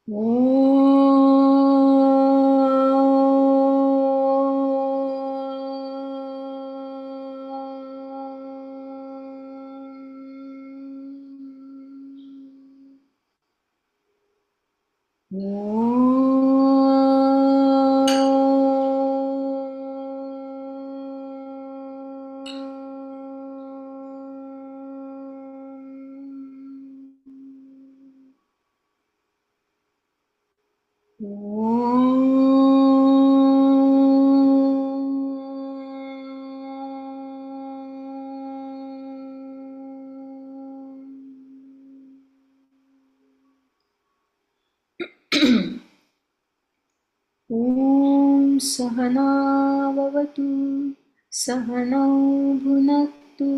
ॐ सहनाववतु सहनौ भुनक्तु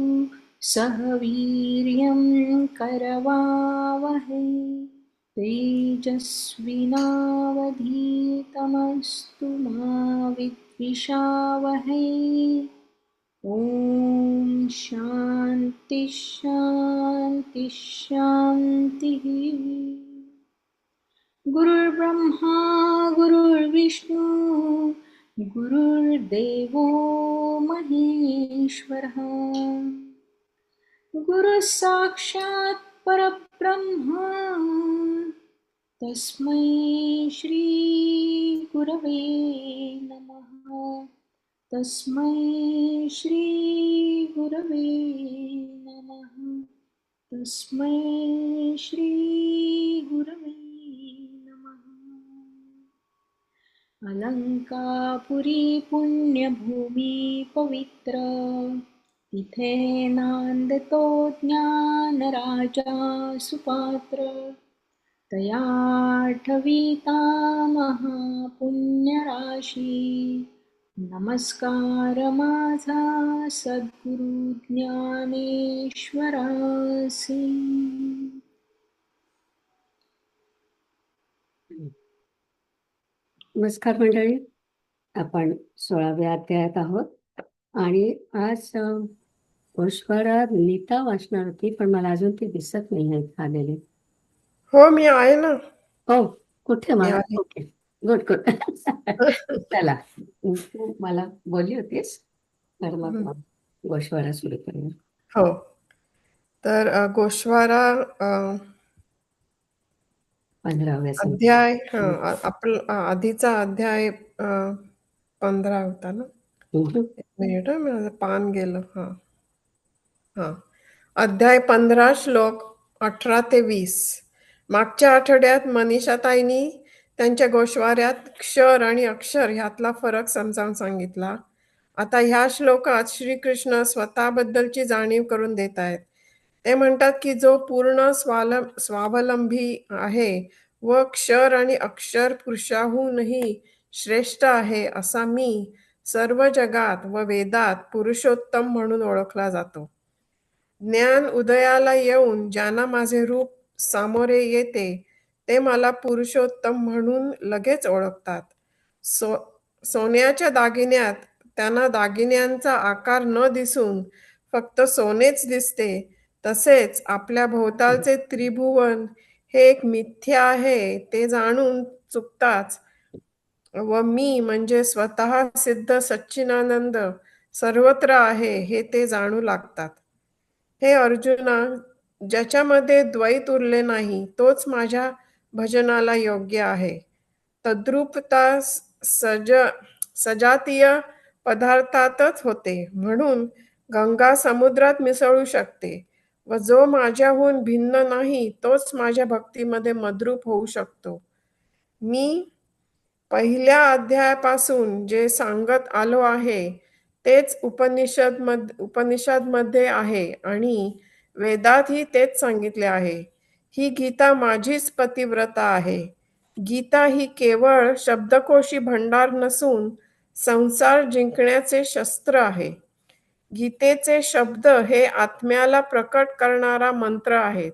सह वीर्यं करवावहै तेजस्विनावधीतमस्तु मा विद्विषावहै। ॐ शान्ति शान्ति शान्तिः। गुरुर्ब्रह्मा गुरुर्विष्णु गुरुर्देवो महेश्वरः गुरुः साक्षात् परब्रह्म तस्मै श्री गुरवे नमः। तस्मै श्री गुरवे नमः। तस्मै श्री गुरवे नमः। अलंकापुरी पुण्यभूमी पवित्र तिथे नांदतो ज्ञानराजा सुपात्र तया ठविता महापुण्यराशी नमस्कार माझा सद्गुरु ज्ञानेश्वरासी। नमस्कार मंडळी, आपण 16व्या अध्यायात आहोत आणि आज गोश्वारा नीता वाचणार होती, पण मला अजून ती दिसत नाही आहे आलेली. हो, मी आहे ना. हो, कुठे मला? आहे. Okay, good good. चला, तू मला बोलली होतीस, तर मग गोश्वारा सुरू करूया. हो, तर गोश्वारा 15व्या अध्याय आपला आधीचा अध्याय 15 होता ना. एक मिनिट, माझं पान गेलं. हा, अध्याय 15 श्लोक 18 ते 20. मागच्या आठवड्यात मनीषाताईंनी त्यांच्या गोश्वाऱ्यात क्षर आणि अक्षर ह्यातला फरक समजावून सांगितला. आता ह्या श्लोकात श्रीकृष्ण स्वतःबद्दलची जाणीव करून देत आहेत. ते म्हणतात की जो पूर्ण स्वावलंबी आहे व क्षर आणि अक्षर पुरुषाहूनही श्रेष्ठ आहे असा मी सर्व जगात व वेदात पुरुषोत्तम म्हणून ओळखला जातो. ज्ञान उदयाला येऊन ज्यांना माझे रूप सामोरे येते ते मला पुरुषोत्तम म्हणून लगेच ओळखतात. सोन्याच्या दागिन्यात त्यांना दागिन्यांचा आकार न दिसून फक्त सोनेच दिसते, तसेच आपल्या भोवतालचे त्रिभुवन हे एक मिथ्या आहे ते जाणून चुकताच व मी म्हणजे स्वतः सिद्ध सच्चिदानंद सर्वत्र आहे हे ते जाणू लागतात. हे अर्जुना, ज्याच्यामध्ये द्वैत उरले नाही तोच माझ्या भजनाला योग्य आहे. तद्रूपता सजातीय पदार्थातच होते, म्हणून गंगा समुद्रात मिसळू शकते व जो माझ्याहून भिन्न नाही तोच माझ्या भक्तीमध्ये मद्रूप होऊ शकतो. मी पहिल्या अध्यायापासून जे सांगत आलो आहे तेच उपनिषदमध्ये आहे आणि वेदातही तेच सांगितले आहे. ही गीता माझीच पतिव्रता आहे. गीता ही केवळ शब्दकोशी भंडार नसून संसार जिंकण्याचे शस्त्र आहे. गीतेचे शब्द हे आत्म्याला प्रकट करणारा मंत्र आहेत.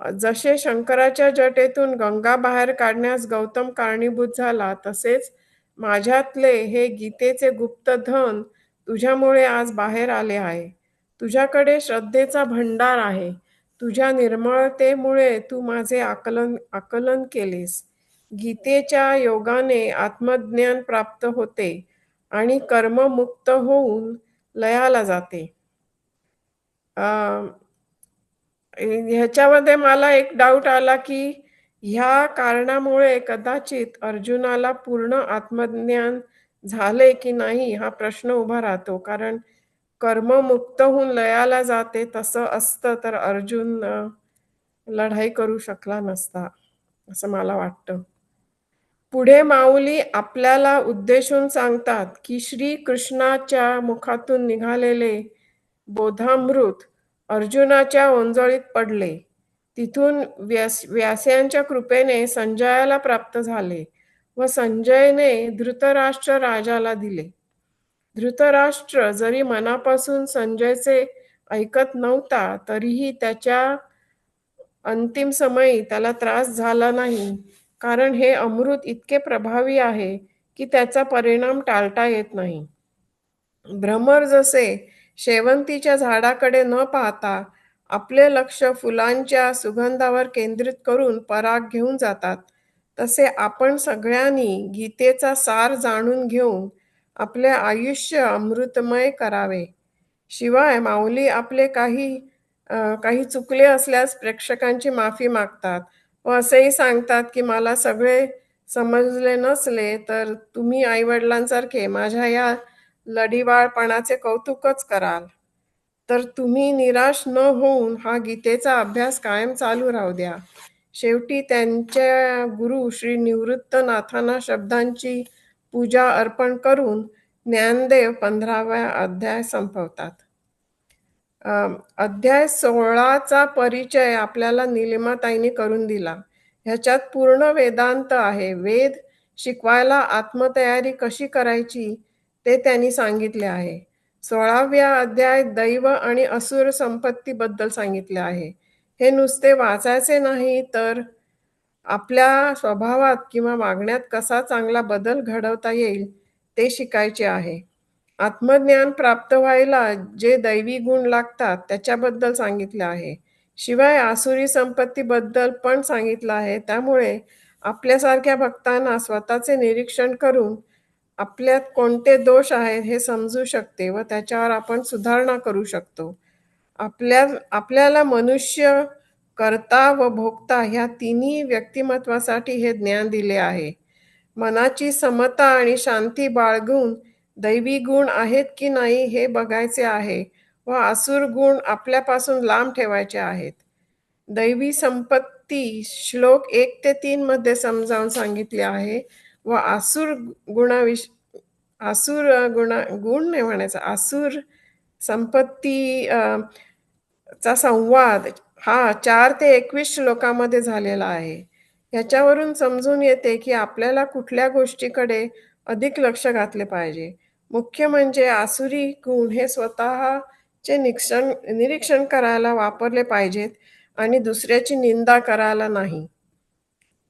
जसे शंकराच्या जटेतून गंगा बाहेर काढण्यास गौतम कारणीभूत झाला, तसेच माझ्यातले हे गीतेचे गुप्त धन तुझ्यामुळे आज बाहेर आले आहे. तुझ्याकडे श्रद्धेचा भंडार आहे. तुझ्या निर्मळतेमुळे तू माझे आकलन केलेस. गीतेच्या योगाने आत्मज्ञान प्राप्त होते आणि कर्ममुक्त होऊन लयाला जाते. ह्याच्यामध्ये मला एक डाऊट आला की ह्या कारणामुळे कदाचित अर्जुनाला पूर्ण आत्मज्ञान झाले की नाही हा प्रश्न उभा राहतो. कारण कर्ममुक्त होऊन लयाला जाते तसं असतं तर अर्जुन लढाई करू शकला नसता असं मला वाटतं. पुढे माऊली आपल्याला उद्देशून सांगतात की श्री कृष्णाच्या मुखातून निघालेले बोधामृत अर्जुनाच्या ओंजळीत पडले. तिथून व्यासांच्या कृपेने संजयाला प्राप्त झाले व संजयने धृतराष्ट्र राजाला दिले. धृतराष्ट्र जरी मनापासून संजयचे ऐकत नव्हता तरीही त्याच्या अंतिम समयी त्याला त्रास झाला नाही, कारण हे अमृत इतके प्रभावी आहे की त्याचा परिणाम टाळता येत नाही. भ्रमर जसे शेवंतीच्या झाडाकडे न पाहता आपले लक्ष फुलांच्या सुगंधावर केंद्रित करून पराग घेऊन जातात, तसे आपण सगळ्यांनी गीतेचा सार जाणून घेऊन आपले आयुष्य अमृतमय करावे. शिवाय माऊली आपले काही चुकले असल्यास प्रेक्षकांची माफी मागतात व असेही सांगतात की मला सगळे समजले नसले तर तुम्ही आईवडिलांसारखे माझ्या या लढीवाळपणाचे कौतुकच कराल. तर तुम्ही निराश न होऊन हा गीतेचा अभ्यास कायम चालू राहू द्या. शेवटी त्यांच्या गुरु श्री निवृत्तनाथांना शब्दांची पूजा अर्पण करून ज्ञानदेव 15वा अध्याय संपवतात. अध्याय 16चा परिचय आपल्याला निलिमाताईंनी करून दिला. ह्याच्यात पूर्ण वेदांत आहे. वेद शिकवायला आत्मतयारी कशी करायची ते त्यांनी सांगितले आहे. 16व्या अध्याय दैव आणि असुर संपत्तीबद्दल सांगितले आहे. हे नुसते वाचायचे नाही तर आपल्या स्वभावात किंवा वागण्यात कसा चांगला बदल घडवता येईल ते शिकायचे आहे. आत्मज्ञान प्राप्त व्हायला जे दैवी गुण लागतात त्याच्याबद्दल सांगितले आहे. शिवाय आसुरी संपत्तीबद्दल पण सांगितलं आहे. त्यामुळे आपल्यासारख्या भक्तांना स्वतःचे निरीक्षण करून आपल्यात कोणते दोष आहेत हे समजू शकते व त्याच्यावर आपण सुधारणा करू शकतो. आपल्याला मनुष्य, कर्ता व भोक्ता ह्या तिन्ही व्यक्तिमत्वासाठी हे ज्ञान दिले आहे. मनाची समता आणि शांती बाळगून दैवी गुण आहेत की नाही हे बघायचे आहे व आसुर गुण आपल्यापासून लांब ठेवायचे आहेत. दैवी संपत्ती श्लोक 1 ते 3 मध्ये समजावून सांगितले आहे व गुण नाही म्हणायचा, आसुर संपत्ती चा संवाद हा 4 ते 21 श्लोकामध्ये झालेला आहे. याच्यावरून समजून येते की आपल्याला कुठल्या गोष्टीकडे अधिक लक्ष घातले पाहिजे. मुख्य म्हणजे आसुरी गुण हे स्वतःचे निरीक्षण करायला वापरले पाहिजेत आणि दुसऱ्याची निंदा करायला नाही.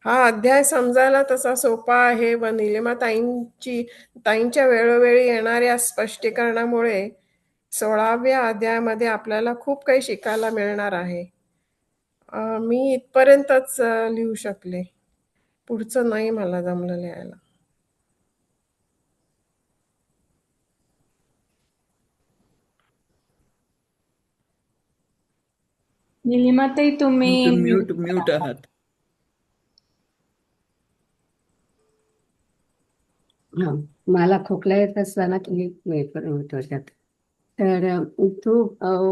हा अध्याय समजायला तसा सोपा आहे व निलिमा ताईंच्या वेळोवेळी येणाऱ्या स्पष्टीकरणामुळे 16व्या अध्यायामध्ये आपल्याला खूप काही शिकायला मिळणार आहे. मी इथपर्यंतच लिहू शकले. पुढचं नाही मला जमलं लिहायला. निलिमाताई तुम्ही म्यूट आहात. हा, मला खोकला येत असताना तुम्ही त्यात तर तू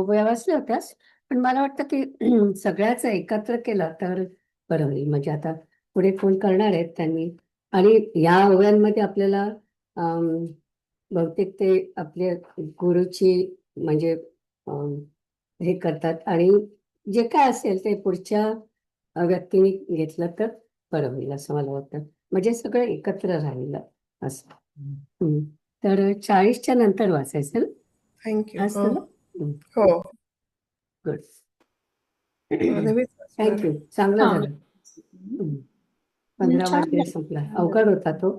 व्यवस्थित होत्यास, पण मला वाटतं की सगळ्याच एकत्र केलं तर बरं होईल. म्हणजे आता पुढे फोन करणार आहेत त्यांनी आणि या ओव्यांमध्ये आपल्याला बहुतेक ते आपल्या गुरुची म्हणजे हे करतात आणि जे काय असेल ते पुढच्या व्यक्तीने घेतलं तर बरं होईल असं मला वाटतं. म्हणजे सगळं एकत्र राहिलं असं. तर 40च्या नंतर वाचायचं ना? थँक्यू. असतं ना? हो, गुड. माधवीच वाचणार आहे. थँक्यू. चांगलं हा. झालं. 15वा छान अध्याय झालं. संपला. अवघड होता तो,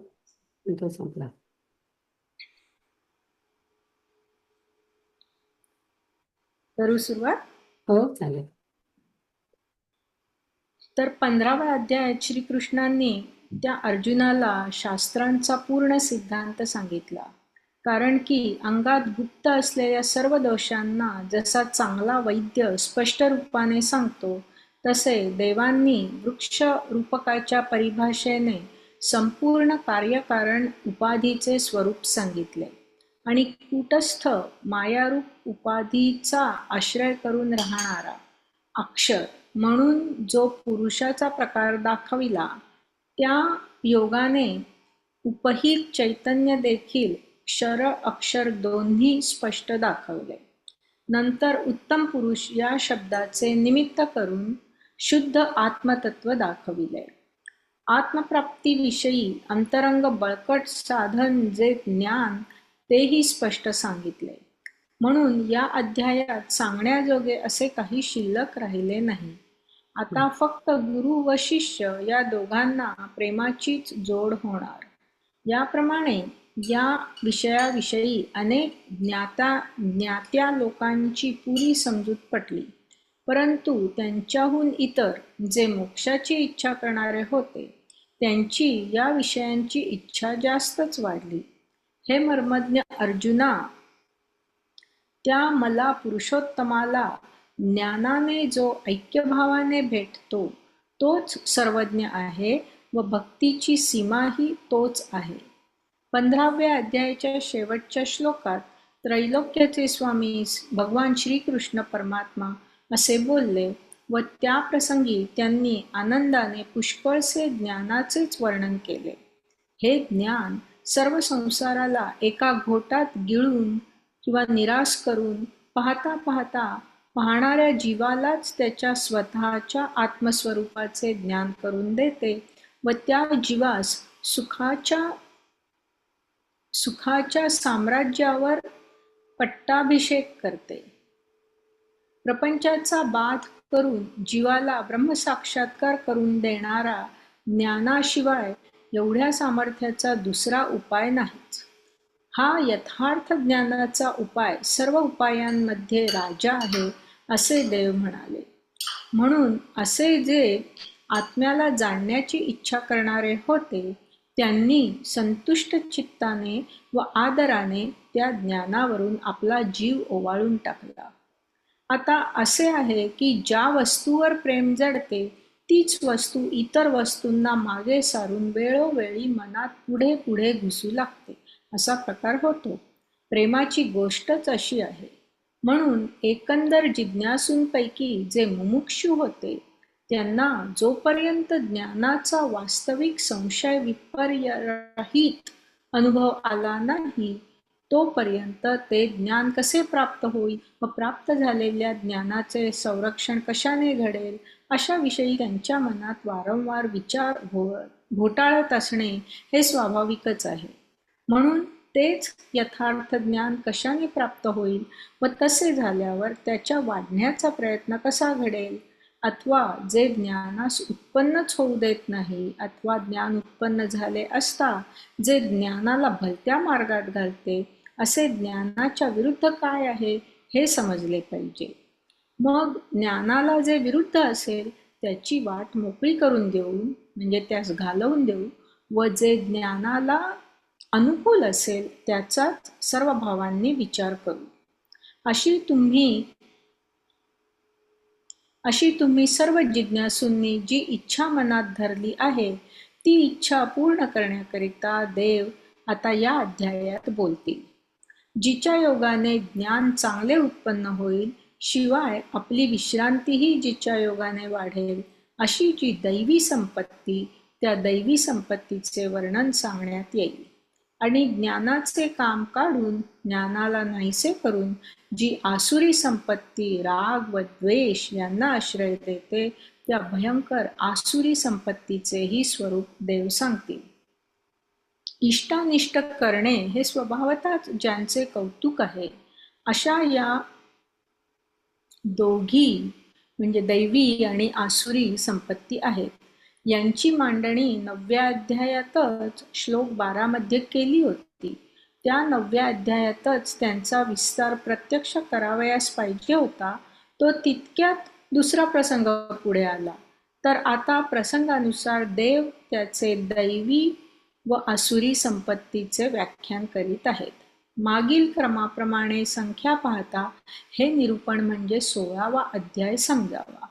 पण तो संपला. करू सुरुवात. हो चालेल. तर 15व्या अध्यायात श्रीकृष्णांनी त्या अर्जुनाला शास्त्रांचा पूर्ण सिद्धांत सांगितला. कारण की अंगात गुप्त असलेल्या सर्व दोषांना जसा चांगला वैद्य स्पष्ट रूपाने सांगतो, तसे देवांनी वृक्ष रूपकाच्या परिभाषेने संपूर्ण कार्यकारण उपाधीचे स्वरूप सांगितले आणि कूटस्थ मायारूप उपाधीचा आश्रय करून राहणारा अक्षर म्हणून जो पुरुषाचा प्रकार दाखविला, त्या योगाने उपहित चैतन्य देखील क्षर अक्षर दोन्ही स्पष्ट दाखवले. नंतर उत्तम पुरुष या शब्दाचे निमित्त करून शुद्ध आत्मतत्व दाखविले. आत्मप्राप्तीविषयी अंतरंग बळकट साधन जे ज्ञान तेही स्पष्ट सांगितले. म्हणून या अध्यायात सांगण्याजोगे असे काही शिल्लक राहिले नाही. आता फक्त गुरु व शिष्य या दोघांना प्रेमाचीच जोड होणार. याप्रमाणे या विषयाविषयी अनेक ज्ञात्या लोकांची पुरी समजूत पटली, परंतु त्यांच्याहून इतर जे मोक्षाची इच्छा करणारे होते, त्यांची या विषयांची इच्छा जास्तच वाढली. हे मर्मज्ञ अर्जुना, त्या मला पुरुषोत्तमाला ज्ञानाने जो ऐक्यभावाने भेटतो तोच सर्वज्ञ आहे व भक्तीची सीमाही तोच आहे. 15व्या अध्यायाच्या शेवटच्या श्लोकात त्रैलोक्याचे स्वामी भगवान श्रीकृष्ण परमात्मा असे बोलले व त्या प्रसंगी त्यांनी आनंदाने पुष्कळसे ज्ञानाचेच वर्णन केले. हे ज्ञान सर्व संसाराला एका घोटात गिळून किंवा निराश करून पाहता पाहता पाहणाऱ्या जीवालाच त्याच्या स्वतःच्या आत्मस्वरूपाचे ज्ञान करून देते व त्या जीवास सुखाच्या साम्राज्यावर पट्टाभिषेक करते. प्रपंचाचा बाध करून जीवाला ब्रह्मसाक्षात्कार करून देणारा ज्ञानाशिवाय एवढ्या सामर्थ्याचा दुसरा उपाय नाहीच. हा यथार्थ ज्ञानाचा उपाय सर्व उपायांमध्ये राजा आहे असे देव म्हणाले. म्हणून असे जे आत्म्याला जाणण्याची इच्छा करणारे होते, त्यांनी संतुष्ट चित्ताने व आदराने त्या ज्ञानावरून आपला जीव ओवाळून टाकला. आता असे आहे की ज्या वस्तूवर प्रेम जडते तीच वस्तू इतर वस्तूंना मागे सारून वेळोवेळी मनात पुढे पुढे घुसू लागते, असा प्रकार होतो. प्रेमाची गोष्टच अशी आहे. म्हणून एकंदर जिज्ञासूंपैकी जे मुमुक्षु होते, त्यांना जोपर्यंत ज्ञानाचा वास्तविक संशय विपर्यरहित अनुभव आला नाही, तोपर्यंत ते ज्ञान कसे प्राप्त होईल व प्राप्त झालेल्या ज्ञानाचे संरक्षण कशाने घडेल, अशा विषयी त्यांच्या मनात वारंवार विचार घोटाळत असणे हे स्वाभाविकच आहे. म्हणून तेच यथार्थ ज्ञान कशाने प्राप्त होईल व तसे झाल्यावर त्याच्या वाढण्याचा प्रयत्न कसा घडेल, अथवा जे ज्ञानास उत्पन्नच होऊ देत नाही, अथवा ज्ञान उत्पन्न झाले असता जे ज्ञानाला भलत्या मार्गात घालते, असे ज्ञानाच्या विरुद्ध काय आहे हे समजले पाहिजे. मग ज्ञानाला जे विरुद्ध असेल त्याची वाट मोकळी करून देऊ, म्हणजे त्यास घालवून देऊ, व जे ज्ञानाला अनुकूल असेल त्याचाच सर्व भावांनी विचार करू. अशी तुम्ही सर्व जिज्ञासूंनी जी इच्छा मनात धरली आहे, ती इच्छा पूर्ण करण्याकरिता देव आता या अध्यायात बोलतील. जिच्या योगाने ज्ञान चांगले उत्पन्न होईल, शिवाय आपली विश्रांतीही जिच्या योगाने वाढेल, अशी जी दैवी संपत्ती, त्या दैवी संपत्तीचे वर्णन सांगण्यात येईल. आणि ज्ञानाचे काम काढून ज्ञानाला नाहीसे करून जी आसुरी संपत्ती राग व द्वेष यांना आश्रय देते, त्या भयंकर आसुरी संपत्तीचेही स्वरूप देव सांगतील. इष्टानिष्ट करणे हे स्वभावतःच ज्यांचे कौतुक आहे, अशा या दोघी म्हणजे दैवी आणि आसुरी संपत्ती आहेत. यांची मांडणी 9व्या अध्यायातच श्लोक 12 मध्ये केली होती. त्या 9व्या अध्यायातच त्यांचा विस्तार प्रत्यक्ष करावयास पाहिजे होता. तो तितक्यात दुसरा प्रसंग पुढे आला तर आता प्रसंगानुसार देव त्याचे दैवी व आसुरी संपत्तीचे व्याख्यान करीत आहेत. मागील क्रमाप्रमाणे संख्या पाहता हे निरूपण म्हणजे 16वा अध्याय समजावा.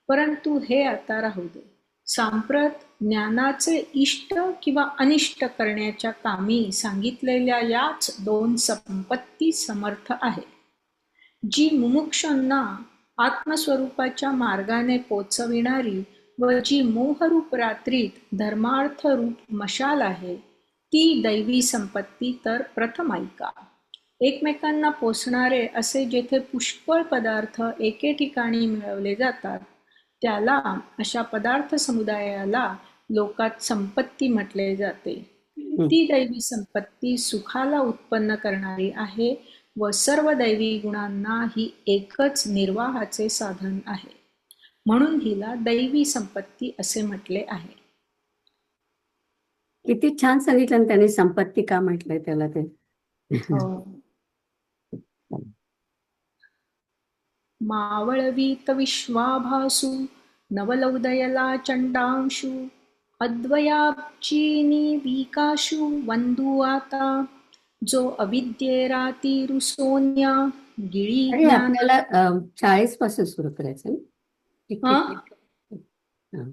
परंतु हे आता राहू दे. सांप्रत ज्ञानाचे इष्ट किंवा अनिष्ट करण्याच्या कामी सांगितलेल्या याच 2 संपत्ती समर्थ आहेत. जी मुमुक्षूंना आत्मस्वरूपाच्या मार्गाने पोचविणारी व जी मोहरूप रात्रीत धर्मार्थ रूप मशाल आहे, ती दैवी संपत्ती तर प्रथम ऐका. एकमेकांना पोचणारे असे जेथे पुष्कळ पदार्थ एके ठिकाणी मिळवले जातात, त्याला अशा पदार्थ समुदायाला लोकात संपत्ती म्हटले जाते. ती दैवी संपत्ती सुखाला उत्पन्न करणारी आहे व सर्व दैवी गुणांना ही एकच निर्वाहाचे साधन आहे. म्हणून हिला दैवी संपत्ती असे म्हटले आहे. किती छान सांगितलं ना त्यांनी संपत्ती का म्हटलंय त्याला ते. मावळवीत विश्वाभासू नवलोदयला चंडांशू अद्वयाब्जिनी विकाशू वंदू आता जो अविद्येराती रुसोन्या गिळी आणि ज्ञान. आपल्याला 40 पासून सुरू करायचं ना? ठीक हा? ठीक ठीक. हा.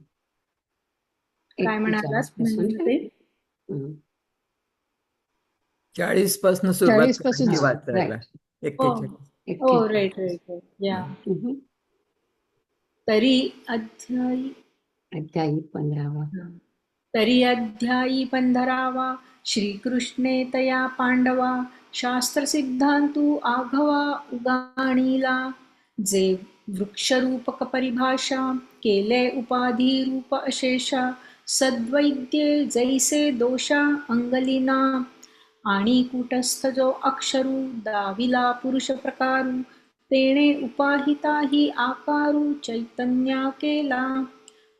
काय म्हणालात 41 पासून. म्हणजे? हं. 40 पासून सुरुवात 40 पासून करायची हा, वाचायला. right. 41. हो, राईट राईट या. हम्म. तरी अध्यायी अध्यायी 15वा. तरी अध्यायी 15वा श्रीकृष्णे तया पांडवा शास्त्रसिद्धांतू आघवा उगाणीला जे वृक्षरूपक परिभाषा केले उपाधी रूप अशेषा सद्वैद्ये जैसे दोषा अंगलिना आणि कूटस्थ जो अक्षरू दाविला पुरुष प्रकारू तेणे उपाहिता ही आकारू चैतन्या केला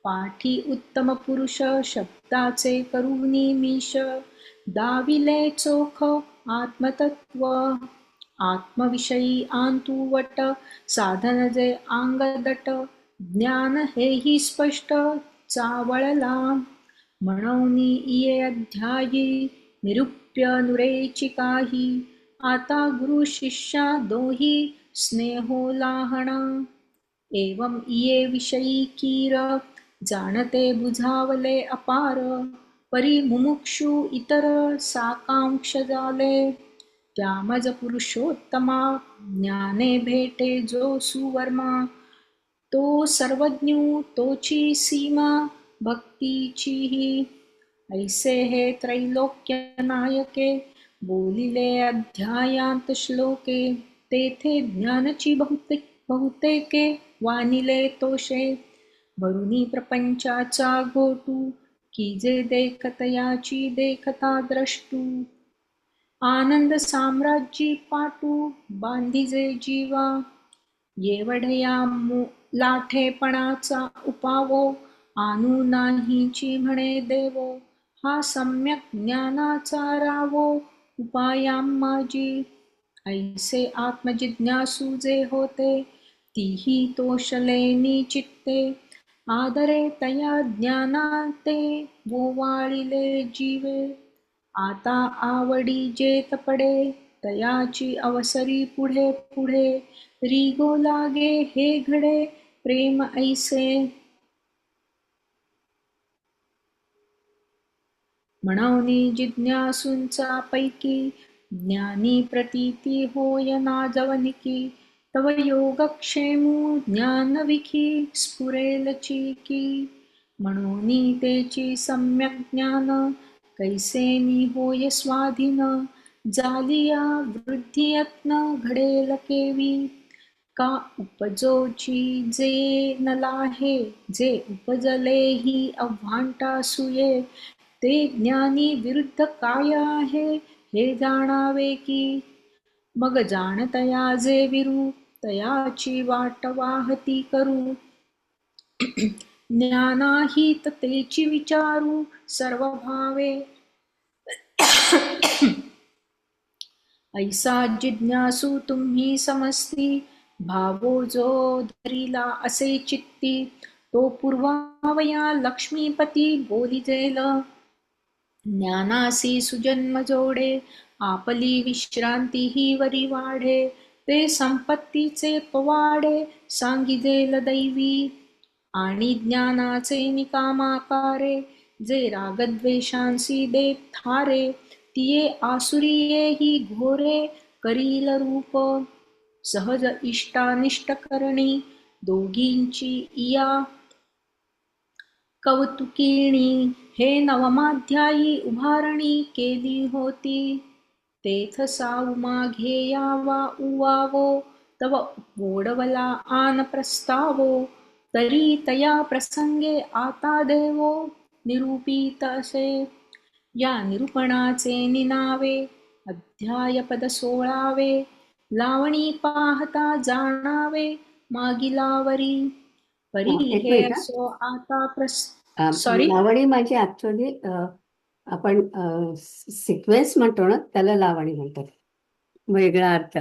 पाठी उत्तम पुरुष शब्दाचे करुणी मीश दाविले चोख आत्मतत्व आत्मविषयी आंतुवट साधन जे आंगदट ज्ञान हेही स्पष्ट चावळला म्हणून इये अध्यायी निरूप्य नुरेची काही आता गुरु शिष्या दोही स्नेहो लाहणा एवं इये विषयी कीर जाणते बुझावले अपार परी मुमुक्षु इतर साकांक्ष झाले त्यामज पुरुषोत्तमा ज्ञाने भेटे जो सुवर्मा तो सर्वज्ञ तोची सीमा भक्तीचीही ऐसे हे त्रैलोक्य नायके बोलिले अध्यायांत श्लोके तेथे ज्ञानची बहुतेके वानिले तोषे वरुणी प्रपंचाचा घोटू की जे देखतयाची देखता द्रष्टू आनंद साम्राज्यी पाटू बांधिजे जीवा येवढया लाठेपणाचा उपावो आणू नाहीची म्हणे देवो हा सम्यक ज्ञानाचा रावो उपायामाजी ऐसे आत्मजिज्ञासू जे होते तीही तोषलेनी चित्ते आदरे तया ज्ञानाते वोवाळिले जीवे आता आवडी जेत पडे तयाची अवसरी पुढे पुढे रिगो लागे हे घडे प्रेम ऐसे म्हणून जिज्ञासूंचा पैकी ज्ञानी प्रतीती होय ना जवनिकी तव योगक्षेमू ज्ञानविखी स्फुरेल चिकी म्हणून तेची सम्यक ज्ञान कैसेनी होय स्वाधीन जालिया वृद्धियत्न घडेल केवी का उपजोची जे नलाहे जे उपजले ही अव्हांटासूये ते ज्ञानी विरुद्ध काय आहे हे जाणावे की मग जाणतया जे विरू तयाची वाट वाहती करू ज्ञानाहित तेची विचारू सर्व भावे ऐसा जिज्ञासू तुम्ही समजती भावो जो धरिला असे चित्ती तो पूर्वावया लक्ष्मीपती बोलिजेल. ज्ञानासी सुजन्म जोडे, आपली विश्रांती ही वरी वाढे. ते संपत्तीचे पवाडे, सांगिजेल दैवी. आणि ज्ञानाचे निकामाकारे, जे रागद्वेषांसी देत थारे. तिये आसुरिये ही घोरे, करील रूप. सहज इष्टानिष्ट करणी, दोघींची इया कौतुकिणी. हे नवमाध्यायी उभारणी केली होती. तेथ साऊ माघे यावा उवावो, तव गोडवला आन प्रस्तावो. तरी तया प्रसंगे आता देवो, निरूपित असे. या निरूपणाचे निनावे, अध्याय पद 16वे. लावणी पाहता जाणावे, मागिलावरी. परी एक हे मिनिट असो आता सॉरी. लावणी म्हणजे ऍक्च्युअली आपण सिक्वेन्स म्हणतो ना, त्याला लावणी म्हणतात. वेगळा अर्थ.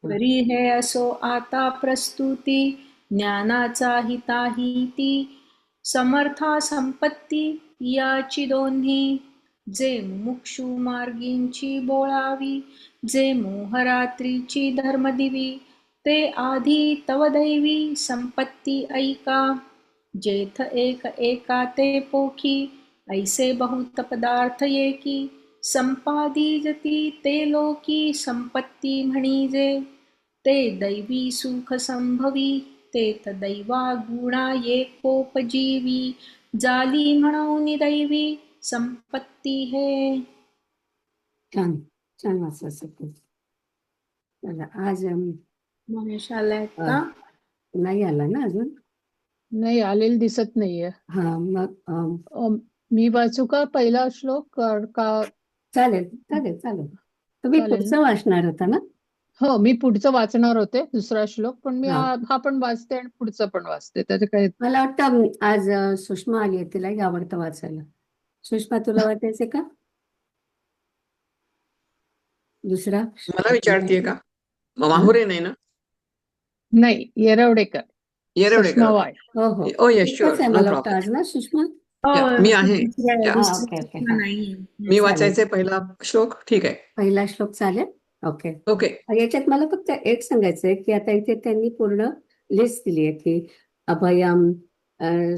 परी हे असो आता प्रस्तुती, ज्ञानाचा हिताहिती. समर्था संपत्ती याची दोन्ही, जे मुमुक्षु मार्गींची बोळावी. जे मोहरात्रीची धर्मदिवी, ते आधी तव दैवी संपत्ती ऐका. जेथ एक एका ते पोखी, ऐसे बहुत पदार्थ येकी. संपादिजती ते लोकी, संपत्ती म्हणिजे. ते दैवी सुख संभवी, तेथ दैवा गुणा येकोपजीवी. जाली म्हणून दैवी संपत्ती हे. छान छान वाचलं सगळं. चला, आज महेश आलाय का? नाही आला ना अजून. नाही आलेलं दिसत नाहीये. हा, मग मी वाचू का पहिला श्लोक का? चालेल चालेल चालेल. तुम्ही चालेल ना? पुढचं वाचणार होता ना? हो, मी पुढचं वाचणार होते, दुसरा श्लोक, पण मी हा. हा पण वाचते आणि पुढचं पण वाचते, त्याचे काही. मला वाटतं आज सुषमा आली आहे, तिलाही आवडतं वाचायला. सुषमा, तुला वाचायचंय का दुसरा? मला विचारतीये का? माहुरे नाही ना? नाही, येरवडेकर. येरवडेकर. सुषमा वाय. हो हो, Oh yes, एकच sure, आहे no मला वाटतं problem. आज ना सुषमा. मी आहे. Yeah. ओके ओके, हा. नाही. मी वाचायचे पहिला श्लोक, ठीक आहे. पहिला श्लोक चालेल. ओके. ओके. याच्यात मला फक्त एक सांगायचंय की आता इथे त्यांनी पूर्ण लिस्ट दिली आहे की अभयम,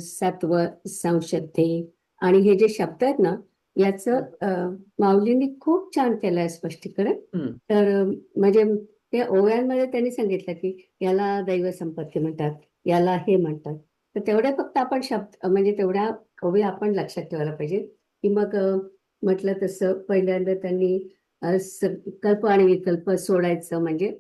सत्व, संशुद्धी, आणि हे जे शब्द आहेत ना, याचं माऊलींनी खूप छान केलंय स्पष्टीकरण. हम्म. तर म्हणजे त्या ओव्यांमध्ये त्यांनी सांगितलं की याला दैव संपत्ती म्हणतात, याला हे म्हणतात. तर तेवढे फक्त आपण शब्द म्हणजे तेवढ्या ओवी आपण लक्षात ठेवायला पाहिजे. की मग म्हटलं तसं पहिल्यांदा त्यांनी कल्प आणि विकल्प सोडायचं म्हणजे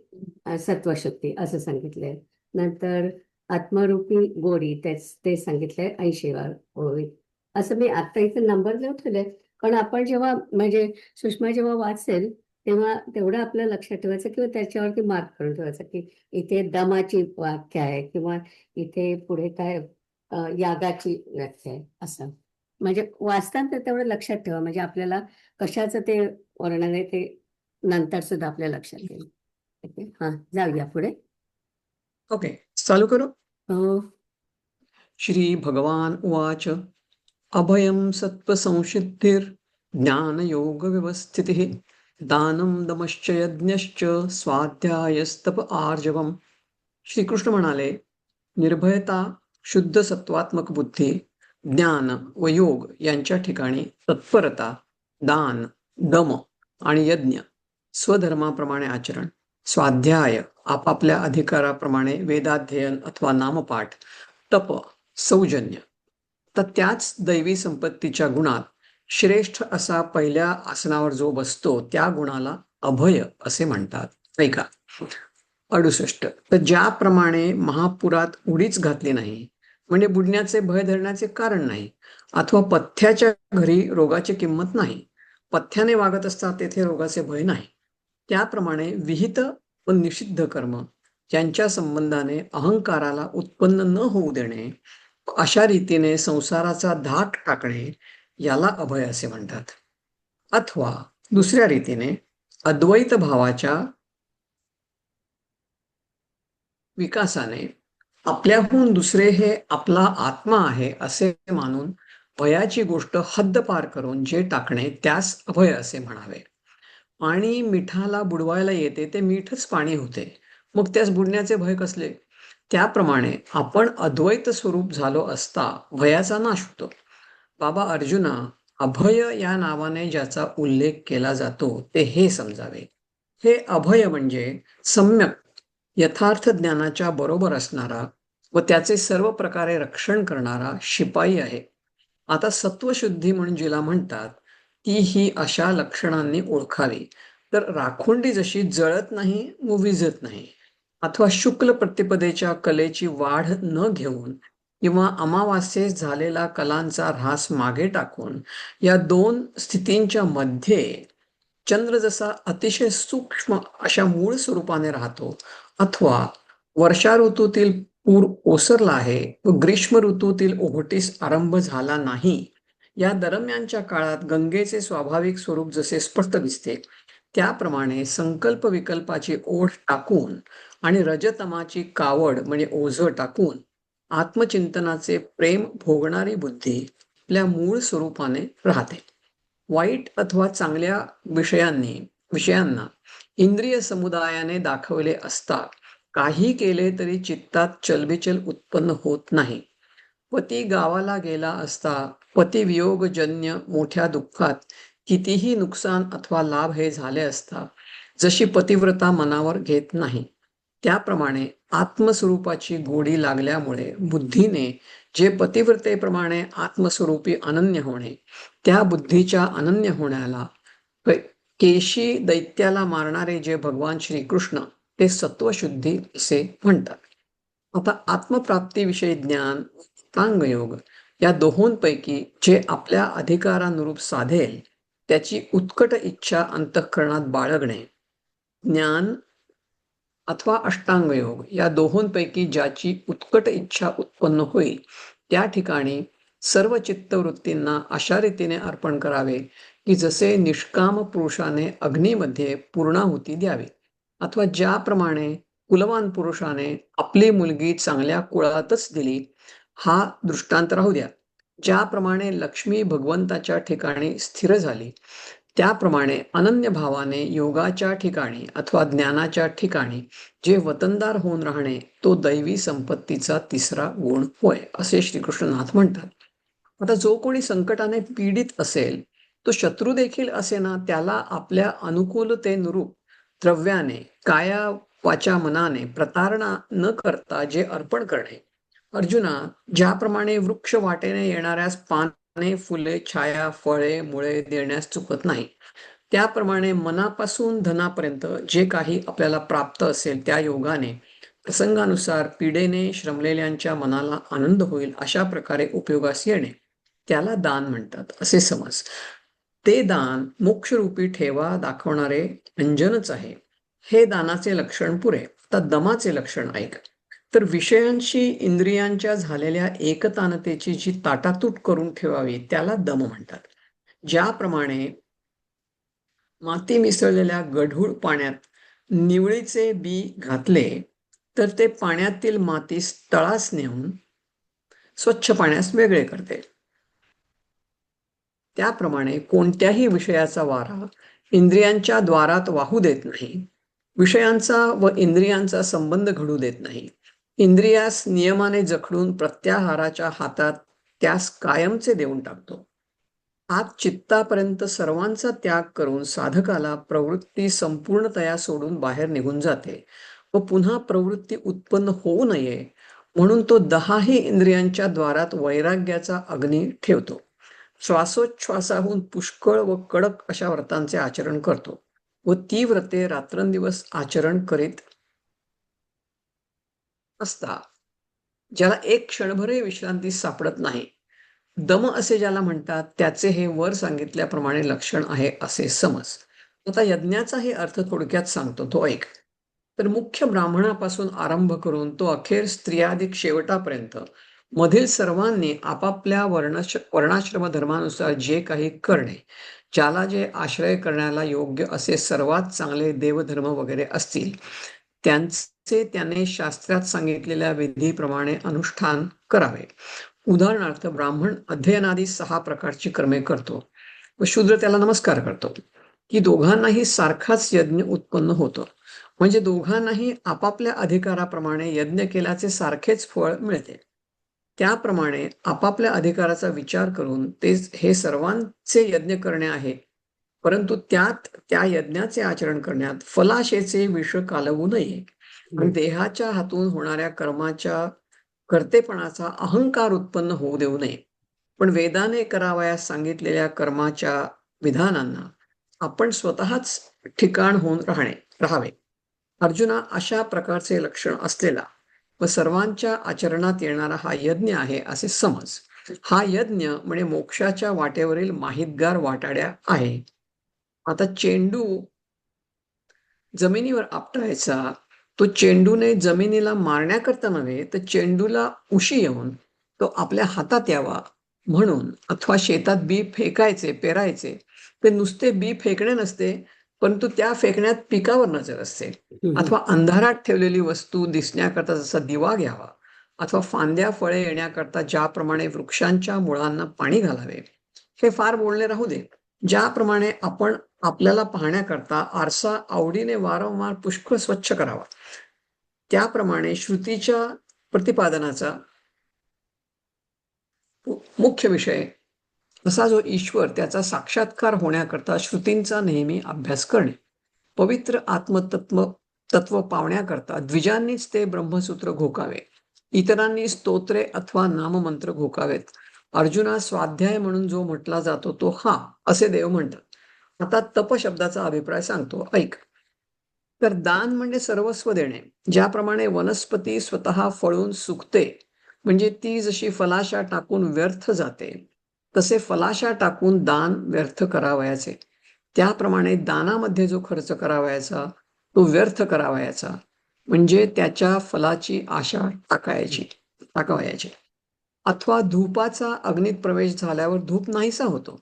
सत्वशक्ती असं सांगितलंय. नंतर आत्मरूपी गोडी ते सांगितलंय 80वा ओवी. असं मी आता इथे नंबर लिहून ठेवले, पण आपण जेव्हा म्हणजे सुषमा जेव्हा वाचेल तेव्हा तेवढं आपलं लक्षात ठेवायचं किंवा त्याच्यावरती मार्क करून ठेवायचं की इथे दमाची व्याख्या आहे किंवा इथे पुढे काय यागाची व्याख्या आहे, असं. म्हणजे वाचताना तेवढं लक्षात ठेवा, म्हणजे आपल्याला कशाचं ते वर्णन आहे ते नंतर सुद्धा आपल्या लक्षात येईल. ओके, हा, जाऊया पुढे. ओके, चालू करू. हो. श्री भगवान उवाच. अभयं सत्त्वसंशुद्धिर् ज्ञानयोगव्यवस्थितिः दानं दमश्च यज्ञश्च स्वाध्यायस्तप आर्जवम्. श्रीकृष्ण म्हणाले, निर्भयता, शुद्ध सत्वात्मक बुद्धी, ज्ञान व योग यांच्या ठिकाणी तत्परता, दान, दम आणि यज्ञ, स्वधर्माप्रमाणे आचरण, स्वाध्याय, आपापल्या अधिकाराप्रमाणे वेदाध्ययन अथवा नामपाठ, तप, सौजन्य, तर त्याच दैवी संपत्तीच्या गुणात श्रेष्ठ असा पहिल्या आसनावर जो बसतो त्या गुणाला अभय असे म्हणतात. ऐका, 68. तर ज्याप्रमाणे महापुरात उडीच घातली नाही म्हणजे बुडण्याचे भय धरण्याचे कारण नाही, अथवा पथ्याच्या घरी रोगाची किंमत नाही, पथ्याने वागत असता तेथे रोगाचे भय नाही, त्याप्रमाणे विहित व निषिद्ध कर्म यांच्या संबंधाने अहंकाराला उत्पन्न न होऊ देणे, अशा रीतीने संसाराचा धाक टाकणे याला अभय असे म्हणतात. अथवा दुसऱ्या रीतीने अद्वैत भावाच्या विकासाने आपल्याहून दुसरे हे आपला आत्मा आहे असे मानून भयाची गोष्ट हद्दपार करून जे टाकणे त्यास अभय असे म्हणावे. पाणी मिठाला बुडवायला येते ते मीठच पाणी होते, मग त्यास बुडण्याचे भय कसले? त्याप्रमाणे आपण अद्वैत स्वरूप झालो असता भयाचा नाश होतो. बाबा अर्जुना, अभय या नावाने ज्याचा उल्लेख केला जातो ते हे समजावे. हे अभय म्हणजे सम्यक यथार्थ ज्ञानाच्या बरोबर असणारा व त्याचे सर्व प्रकारे रक्षण करणारा शिपाई आहे. आता सत्वशुद्धी म्हणून जिला म्हणतात ती ही अशा लक्षणांनी ओळखावी. तर राखुंडी जशी जळत नाही व विझत नाही, अथवा शुक्ल प्रतिपदेच्या कलेची वाढ न घेऊन किंवा अमावास्येस झालेला कलांचा ऱ्हास मागे टाकून या दोन स्थितींच्या मध्ये चंद्र जसा अतिशय सूक्ष्म अशा मूळ स्वरूपाने राहतो, अथवा वर्षा ऋतूतील पूर ओसरला आहे व ग्रीष्म ऋतूतील ओहोटीस आरंभ झाला नाही, या दरम्यानच्या काळात गंगेचे स्वाभाविक स्वरूप जसे स्पष्ट दिसते, त्याप्रमाणे संकल्प विकल्पाची ओढ टाकून आणि रजतमाची कावड म्हणजे ओझं टाकून आत्मचिंतनाचे प्रेम भोगणारी बुद्धी आपल्या मूळ स्वरूपाने राहते. वाईट अथवा चांगल्या विषयांना इंद्रिय समुदायाने दाखवले असता काही केले तरी चित्तात चलबिचल उत्पन्न होत नाही. पती गावाला गेला असता पतिवियोगजन्य मोठ्या दुःखात कितीही नुकसान अथवा लाभ हे झाले असता जशी पतिव्रता मनावर घेत नाही, त्याप्रमाणे आत्मस्वरूपाची गोडी लागल्यामुळे बुद्धीने जे पतिव्रतेप्रमाणे आत्मस्वरूपी अनन्य होणे, त्या बुद्धीच्या अनन्य होण्याला केशी दैत्याला मारणारे जे भगवान श्रीकृष्ण ते सत्वशुद्धी असे म्हणतात. आता आत्मप्राप्तीविषयी ज्ञान, अष्टांगयोग या दोहोंपैकी जे आपल्या अधिकारानुरूप साधेल त्याची उत्कट इच्छा अंतःकरणात बाळगणे, ज्ञान अथवा अष्टांगयोग या दोहोंपैकी ज्याची उत्कट इच्छा उत्पन्न होईल त्या ठिकाणी सर्व चित्तवृत्तींना अशा रीतीने अर्पण करावे की जसे निष्काम पुरुषाने अग्नीमध्ये पूर्णाहुती द्यावी, अथवा ज्याप्रमाणे कुलवान पुरुषाने आपली मुलगी चांगल्या कुळातच दिली, हा दृष्टांत राहू द्या. ज्याप्रमाणे लक्ष्मी भगवंताच्या ठिकाणी स्थिर झाली, त्याप्रमाणे अनन्य भावाने योगाच्या ठिकाणी अथवा ज्ञानाच्या ठिकाणी जे वतनदार होऊन राहणे तो दैवी संपत्तीचा तिसरा गुण होय, असे श्रीकृष्णनाथ म्हणतात. आता जो कोणी संकटाने पीडित असेल तो शत्रू देखील असेना, त्याला आपल्या अनुकूलतेनुरूप द्रव्याने काया वाचा मनाने प्रतारणा न करता जे अर्पण करणे. अर्जुना, ज्याप्रमाणे वृक्ष वाटेने येणाऱ्यास पाने, फुले, छाया, फळे, मुळे देण्यास चुकत नाही, त्याप्रमाणे मनापासून धनापर्यंत जे काही आपल्याला प्राप्त असेल त्या योगाने प्रसंगानुसार पीडेने श्रमलेल्यांच्या मनाला आनंद होईल अशा प्रकारे उपयोगास येणे, त्याला दान म्हणतात असे समज. ते दान मोक्षरूपी ठेवा दाखवणारे अंजनच आहे. हे दानाचे लक्षण पुरे. आता दमाचे लक्षण ऐक. तर विषयांशी इंद्रियांच्या झालेल्या एकतानतेची जी ताटातूट करून ठेवावी त्याला दम म्हणतात. ज्याप्रमाणे माती मिसळलेल्या गढूळ पाण्यात निवळीचे बी घातले तर ते पाण्यातील माती तळास नेऊन स्वच्छ पाण्यास वेगळे करते, त्याप्रमाणे कोणत्याही विषयाचा वारा इंद्रियांच्या द्वारात वाहू देत नाही, विषयांचा व इंद्रियांचा संबंध घडू देत नाही. इंद्रियास नियमाने जखडून प्रत्याहाराच्या हातात त्यास कायमचे देऊन टाकतो. आत चित्तापर्यंत सर्वांचा त्याग करून साधकाला प्रवृत्ती संपूर्णतया सोडून बाहेर निघून जाते व पुन्हा प्रवृत्ती उत्पन्न होऊ नये म्हणून तो 10ही इंद्रियांच्या द्वारात वैराग्याचा अग्नी ठेवतो. श्वासोच्छ्वासाहून पुष्कळ व कडक अशा व्रतांचे आचरण करतो व ती व्रते रात्रंदिवस आचरण करीत असता ज्याला एक क्षणभरही विश्रांती सापडत नाही, दम असे ज्याला म्हणतात, त्याचे हे वर सांगितल्याप्रमाणे लक्षण आहे असे समज. आता यज्ञाचाही अर्थ थोडक्यात सांगतो, तो ऐक. तर मुख्य ब्राह्मणापासून आरंभ करून तो अखेर स्त्रियादिक शेवटापर्यंत मधील सर्वांनी आपापल्या वर्णाश्रम धर्मानुसार जे काही करणे, ज्याला जे आश्रय करण्याला योग्य असे सर्वात चांगले देवधर्म वगैरे असतील त्यांचे त्याने शास्त्रात सांगितलेल्या विधीप्रमाणे अनुष्ठान करावे. उदाहरणार्थ ब्राह्मण अध्ययनादी 6 प्रकारची कर्मे करतो व शूद्र त्याला नमस्कार करतो, की दोघांनाही सारखाच यज्ञ उत्पन्न होतो. म्हणजे दोघांनाही आपापल्या अधिकाराप्रमाणे यज्ञ केल्याचे सारखेच फळ मिळते. त्याप्रमाणे आपापल्या अधिकाराचा विचार करून तेच हे सर्वांचे यज्ञ करणे आहे, परंतु त्यात त्या यज्ञाचे आचरण करण्यात फलाशेचे विष कालवू नये आणि देहाच्या हातून होणाऱ्या कर्माच्या कर्तेपणाचा अहंकार उत्पन्न होऊ देऊ नये. पण वेदाने करावयास सांगितलेल्या कर्माच्या विधानांना आपण स्वतःच ठिकाण होऊन राहावे. अर्जुना, अशा प्रकारचे लक्षण असलेला व सर्वांच्या आचरणात येणारा हा यज्ञ आहे असे समज. हा यज्ञ म्हणजे मोक्षाच्या वाटेवरील माहितगार वाटाड्या आहे. आता चेंडू जमिनीवर आपटायचा, तो चेंडूने जमिनीला मारण्याकरता नव्हे तर चेंडूला उशी येऊन तो आपल्या हातात यावा म्हणून, अथवा शेतात बी फेकायचे, पेरायचे, ते नुसते बी फेकणे नसते, परंतु त्या फेकण्यात पिकावर नजर असते. अथवा अंधारात ठेवलेली वस्तू दिसण्याकरता जसा दिवा घ्यावा, अथवा फांद्या फळे येण्याकरता ज्याप्रमाणे वृक्षांच्या मुळांना पाणी घालावे. हे फार बोलणे राहू दे. ज्याप्रमाणे आपण आपल्याला पाहण्याकरता आरसा आवडीने वारंवार पुष्कळ स्वच्छ करावा, त्याप्रमाणे श्रुतीच्या प्रतिपादनाचा मुख्य विषय असा जो ईश्वर, त्याचा साक्षात्कार होण्याकरता श्रुतींचा नेहमी अभ्यास करणे. पवित्र तत्व पावण्याकरता द्विजांनीच ते ब्रह्मसूत्र घोकावे, इतरांनी स्तोत्रे अथवा नाममंत्र घोकावेत. अर्जुना, स्वाध्याय म्हणून जो म्हटला जातो तो हा असे देव म्हणतात. आता तप शब्दाचा अभिप्राय सांगतो, ऐक. तर दान म्हणजे सर्वस्व देणे. ज्याप्रमाणे वनस्पती स्वतः फळून सुकते, म्हणजे ती जशी फलाशा टाकून व्यर्थ जाते, तसे फलाशा टाकून दान व्यर्थ करावयाचे. त्याप्रमाणे दानामध्ये जो खर्च करावयाचा तो व्यर्थ करावयाचा, म्हणजे त्याच्या फलाची आशा टाकावयाची. अथवा धूपाचा अग्नीत प्रवेश झाल्यावर धूप नाहीसा होतो.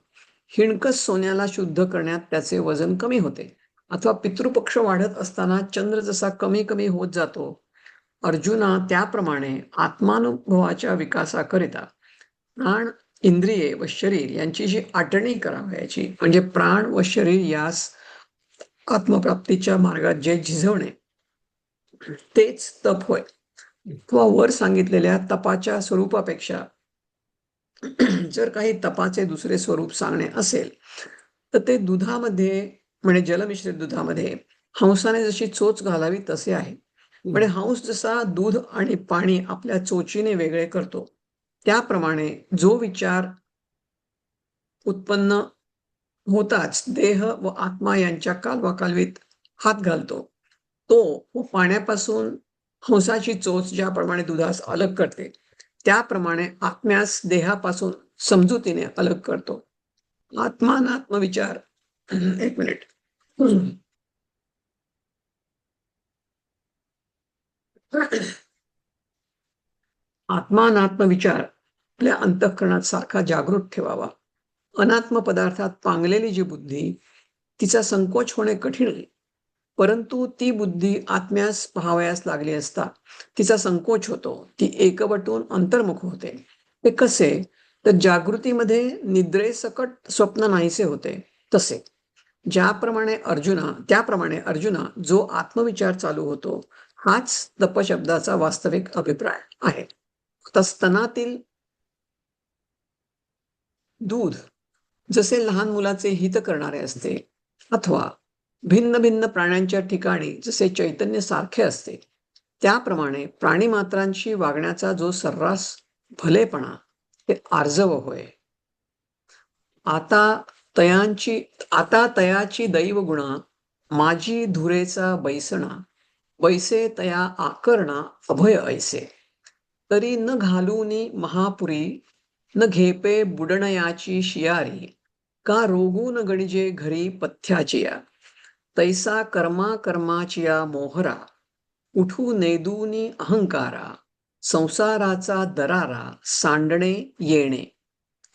हिणकस सोन्याला शुद्ध करण्यात त्याचे वजन कमी होते. अथवा पितृपक्ष वाढत असताना चंद्र जसा कमी कमी होत जातो. अर्जुना, त्याप्रमाणे आत्मानुभवाच्या विकासाकरिता प्राण, इंद्रिये व शरीर यांची जी आटणी करावयाची, म्हणजे प्राण व शरीर यास आत्मप्राप्तीच्या मार्गात जे झिजवणे, तेच तप होय. किंवा वर सांगितलेल्या तपाच्या स्वरूपापेक्षा जर काही तपाचे दुसरे स्वरूप सांगणे असेल तर ते दुधामध्ये, म्हणजे जलमिश्रित दुधामध्ये हंसाने जशी चोच घालावी तसे आहे. म्हणजे हंस जसा दूध आणि पाणी आपल्या चोचीने वेगळे करतो, त्याप्रमाणे जो विचार उत्पन्न होताच देह व आत्मा यांच्या कालवाकालवीत हात घालतो, तो व पाण्यापासून हंसाची चोच ज्याप्रमाणे दुधास अलग करते, त्याप्रमाणे आत्म्यास देहापासून समजुतीने अलग करतो. आत्मानात्मविचार एक मिनिट. आत्मानात्मविचार आपल्या अंतःकरणात सारखा जागृत ठेवावा. अनात्म पदार्थात पांगलेली जी बुद्धी, तिचा संकोच होणे कठीण आहे, परंतु ती बुद्धी आत्म्यास पाहावयास लागली असता तिचा संकोच होतो, ती एकवटून अंतर्मुख होते. ते कसे? तर जागृतीमध्ये निद्रेसकट स्वप्न नाहीसे होते तसे. त्याप्रमाणे अर्जुना, जो आत्मविचार चालू होतो हाच तपशब्दाचा वास्तविक अभिप्राय आहे. आता स्तनातील दूध जसे लहान मुलाचे हित करणारे असते, अथवा भिन्न भिन्न प्राण्यांच्या ठिकाणी जसे चैतन्य सारखे असते, त्याप्रमाणे प्राणीमात्रांशी वागण्याचा जो सर्रास भलेपणा ते आर्जव होय. आता तयाची दैव गुणा, माझी धुरेचा बैसणा, बैसे तया आकर्णा अभय ऐसे. तरी न घालूनी महापुरी, न घेपे बुडणयाची शियारी, का रोगून गणिजे घरी पथ्याचिया. तैसा कर्माचिया मोहरा, उठू नेदूनी अहंकारा, संसाराचा दरारा सांडणे येणे.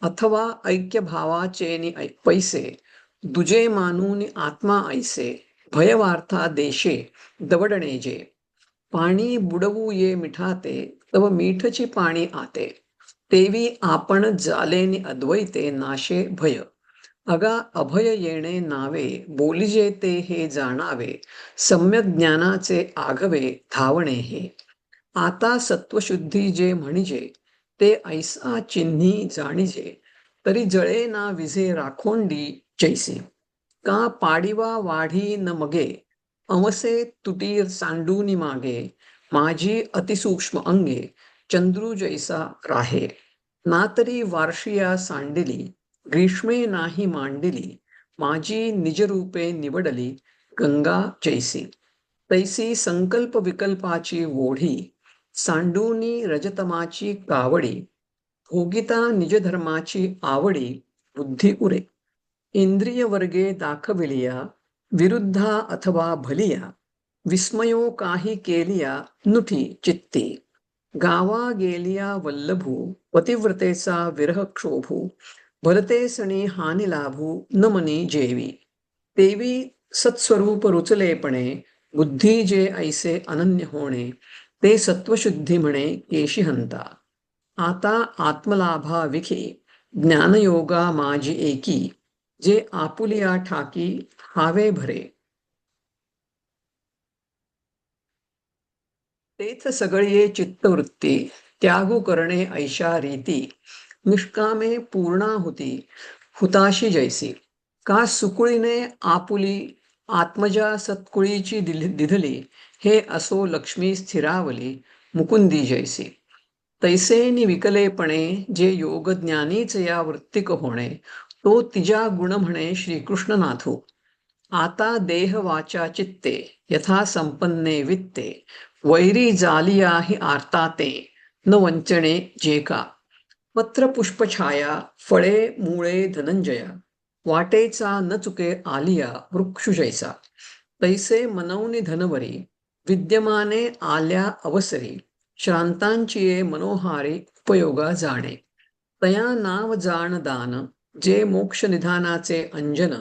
अथवा ऐक्य भावाचेनी पैसे, दुजे मानून आत्मा ऐसे, भयवार्था देशे दवडणे जे. पाणी बुडवू ये मिठाते तव मीठची पाणी आते तेवी आपण जालेनी अद्वैते नाशे भय अगा अभय येणे नावे बोलिजे ते हे जाणावे सम्यक ज्ञानाचे आघवे धावणे हे आता सत्वशुद्धी जे म्हणजे ते ऐसा चिन्ही जाणीजे तरी जळे ना विझे राखोंडी जैसे का पाडिवा वाढी न मगे अवसे तुटीर सांडूनी मागे माझी अतिसूक्ष्म अंगे चंद्रू जैसा राहे ना तरी वार्षिया सांडिली ग्रीष्मे नाही मांडिली माझी निजरूपे निवडली गंगा जैसी तैसी संकल्प विकल्पाची ओढी सांडूनी रजतमाची कावडी भोगिता निजधर्माची आवडी बुद्धी उरे इंद्रिय वर्गे दाखविलिया विरुद्धा अथवा भलिया विस्मयो काही केलिया नुठी चित्ती गावा गेलिया वल्लभू पतिव्रतेचा विरह क्षोभू भलते सणी हानी लाभू न मनी जेवी तेवी सत्स्वरूप रुचलेपणे बुद्धी जे ऐसे अनन्य होणे ते सत्वशुद्धी म्हणे केशिहंता आता आत्मलाभा विखी ज्ञानयोगा माझी एकी जे आपुलिया ठाकी हावे भरे तेथ सगळी चित्तवृत्ती त्यागू करणे ऐशा रीती निष्कामे पूर्णाहुती हुताशी जैसी का सुकुळीने आपुली आत्मजा सत्कुळीची दिधली हे असो लक्ष्मी स्थिरावली मुकुंदी जैसी तैसेनी विकलेपणे जे योगज्ञानीच या वृत्तिक होणे तो तिजा गुण म्हणे श्रीकृष्णनाथो आता देह वाचा चित्ते यथा संपन्ने वित्ते वैरी जालिया हि आर्ताते न वंचणे जे का पत्र पुष्पछाया फळे मुळे धनंजया वाटेचा न चुके आलिया वृक्ष जैसा तैसे मनवनी धनवरी विद्यमाने आल्या अवसरी श्रांतांची मनोहारी उपयोगा जाणे तया नाव जाण दान जे मोक्ष निधानाचे अंजन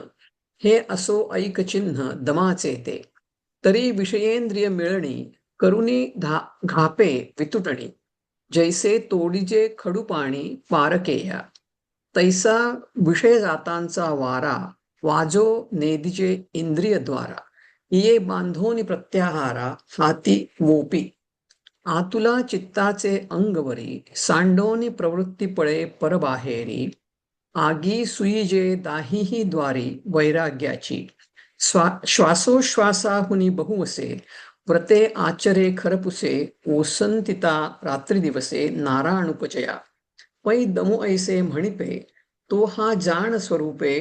हे असो ऐक चिन्ह दमाचे ते तरी विषयेंद्रिय मिळणी करुणी घापे वितुटणी जैसे तोडीजे खडू पाणी पारकेया तैसा विषय जातांचा वारा वाजो नेदिजे इंद्रिय द्वारा ये बांधोनी प्रत्याहारा हाती वोपी आतुला चित्ताचे अंगवरी सांडोनी प्रवृत्ती पळे परबाहेरी आगी सुईजे दाहीही द्वारी वैराग्याची श्वासोश्वासाहुनी बहुवसे व्रते आचरे खरपुसे ओसंतिता रात्री दिवसे नारायणुपचया पै दमु ऐसे म्हणिपे तो हा जाण स्वरूपे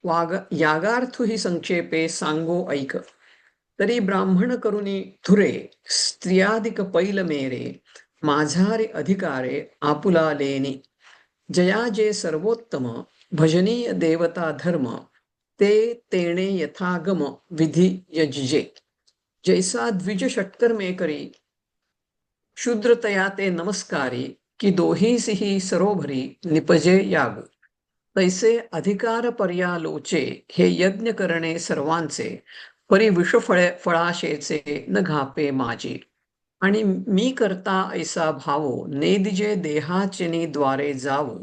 यागार्थुही संक्षेपे सांगो ऐक तरी ब्राह्मण करुणी धुरे स्त्रियादिक पैल मेरे माझारी अधिकारे आपुला लेनी जया जे सर्वोत्तम भजनीय देवता धर्म ते तेणे यथागम विधी यजिजे जैसा द्विज षट्कर्मे करी शूद्रतया ते नमस्कारी की दोहीसिही सरोभरी निपजे यागू तैसे अधिकार पर्यालोचे हे यज्ञ करणे सर्वांचे परी फळाशेचे न घापे माझी आणि मी करता ऐसा भावो नेदिजे देहाचिनी द्वारे जावो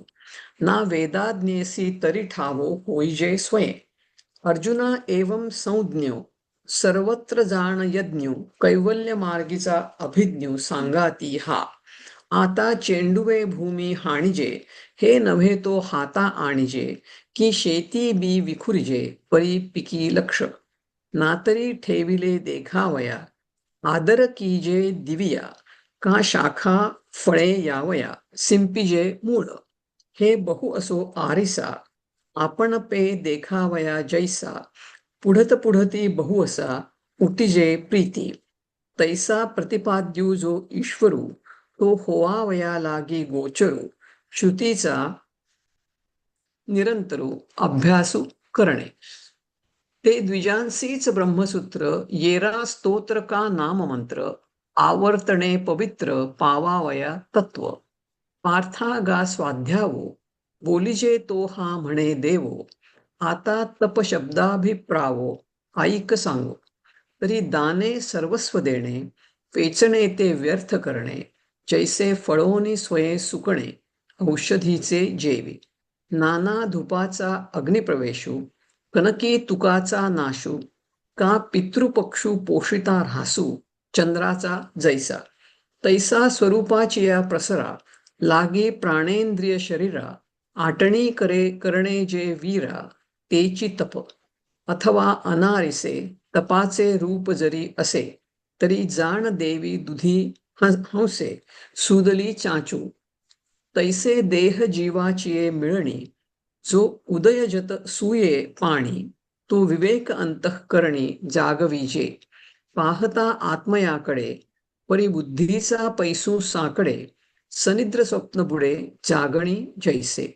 ना वेदाज्ञेसी तरी ठावो होईजे स्वयं अर्जुना एवं संज्ञो सर्वत्र जाण यज्ञो कैवल्य मार्गीचा अभिज्ञो सांगाती हा आता चेंडुवे भूमी हाणिजे हे नव्हे तो हाता आणिजे की शेती बी विखुरिजे परी पिकी लक्ष नातरी ठेविले देखावया आदर कीजे दिविया का शाखा फळे यावया सिंपिजे मूळ हे बहु असो आरिसा आपण पे देखावया जैसा पुढत पुढती बहु असा उटिजे प्रीती तैसा प्रतिपाद्यू जो ईश्वरू तो होवावया लागी गोचरू श्रुतीचा निरंतरू अभ्यासू करणे ते द्विजांसीच ब्रह्मसूत्र येरा स्तोत्र का नाम मंत्र आवर्तणे पवित्र पावावया तत्व पार्था गा स्वाध्यावो बोलिजे तो हा म्हणे देवो आता तप शब्दाभिप्रावो ऐक सांगो तरी दाने सर्वस्व देणे, वेचणे ते व्यर्थ करणे, जैसे फळोनी स्वये सुकणे, औषधीचे जेवी. नाना धुपाचा अग्निप्रवेशू, कनकी तुकाचा नाशू, का पितृपक्षू पोषिता रासू, चंद्राचा जैसा. तैसा स्वरूपाची या प्रसरा, लागे प्राणेंद्रिय शरीरा, आटणी करणे जे वीरा, तेची तप. अथवा अनारिसे तपाचे रूप जरी असे, तरी जाण देवी दुधी हंसे, सुदली चाचू. तैसे देह जीवाचिये मिळणी, जो उदयजत सुये पाणी, तो विवेक अंतःकरणी जागविजे. पाहता आत्मयाकडे, परिबुद्धीचा पैसू साकडे, सनिद्र स्वप्न बुडे जागणी जैसे.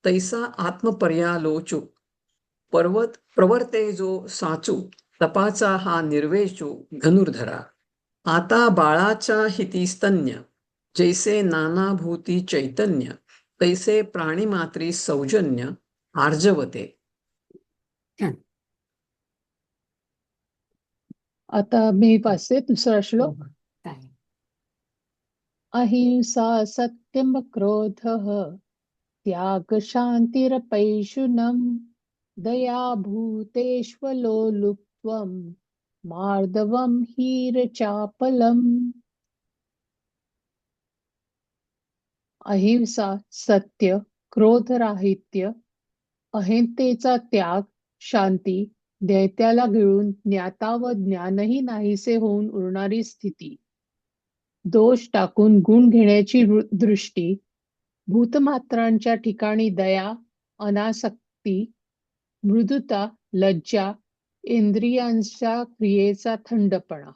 तैसा आत्मपर्यालोचू, प्रवर्ते जो साचू, तपाचा हा निर्वेचू धनुर्धरा. आता बाळाच्या हिती स्तन्य, जैसे नानाभूती चैतन्य, तैसे प्राणीमात्री सौजन्य आर्जवते. छान. आता मी वाचते दुसरा हो, श्लोक. हो. चालेल. अहिंसा सत्यम क्रोधः त्याग शांतिरपैशुनम् दया भूतेष्वलोलुप्त्वम् मार्दवम् हीरचापलम्. अहिंसा, सत्य, क्रोधराहित्य, अहिंसेचा त्याग, शांती, दैत्याला गिळून ज्ञाता व ज्ञानही नाहीसे होऊन उरणारी स्थिती, दोष टाकून गुण घेण्याची दृष्टी, भूतमात्रांच्या ठिकाणी दया, अनासक्ती, मृदुता, लज्जा, इंद्रियांच्या क्रियेचा थंडपणा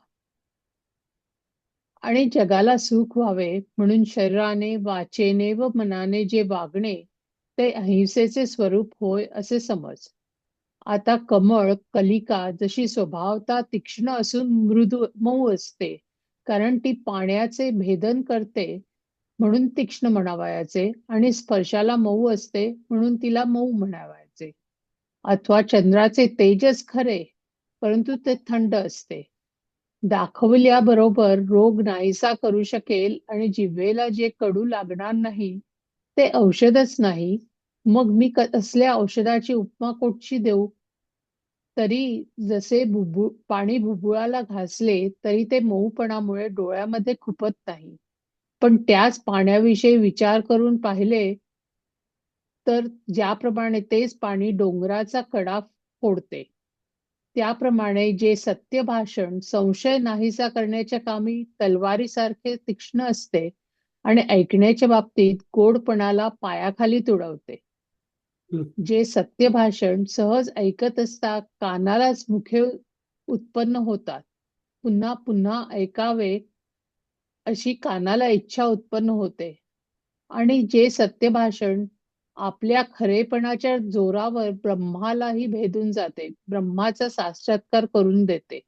आणि जगाला सुख व्हावे म्हणून शरीराने, वाचेने व मनाने जे वागणे ते अहिंसेचे स्वरूप होय असे समज. आता कमळ, कलिका जशी स्वभावता तीक्ष्ण असून मृदू मऊ असते, कारण ती पाण्याचे भेदन करते म्हणून तीक्ष्ण म्हणावयाचे, आणि स्पर्शाला मऊ असते म्हणून तिला मऊ म्हणावयाचे. अथवा चंद्राचे तेजच खरे, परंतु ते थंड असते. दाखवल्याबरोबर रोग नाहीसा करू शकेल आणि जिभेला जे कडू लागणार नाही ते औषधच नाही, मग मी कसल्या औषधाची उपमा कोठची देऊ? तरी जसे पाणी बुबुळाला घासले तरी ते मऊपणामुळे डोळ्यामध्ये खुपत नाही, पण त्याच पाण्याविषयी विचार करून पाहिले तर ज्याप्रमाणे तेच पाणी डोंगराचा कडा फोडते, त्याप्रमाणे जे सत्य भाषण संशय नाहीसा करण्याच्या कामी तलवारीसारखे तीक्ष्ण असते आणि ऐकण्याच्या बाबतीत गोडपणाला पायाखाली तुडवते. हं. जे सत्य भाषण सहज ऐकत असता कानालाच मुखे उत्पन्न होतात, पुन्हा पुन्हा ऐकावे अशी कानाला इच्छा उत्पन्न होते, आणि जे सत्य भाषण आपल्या खरेपणाच्या जोरावर ब्रह्मालाही भेदून जाते, ब्रह्माचा साक्षात्कार करून देते.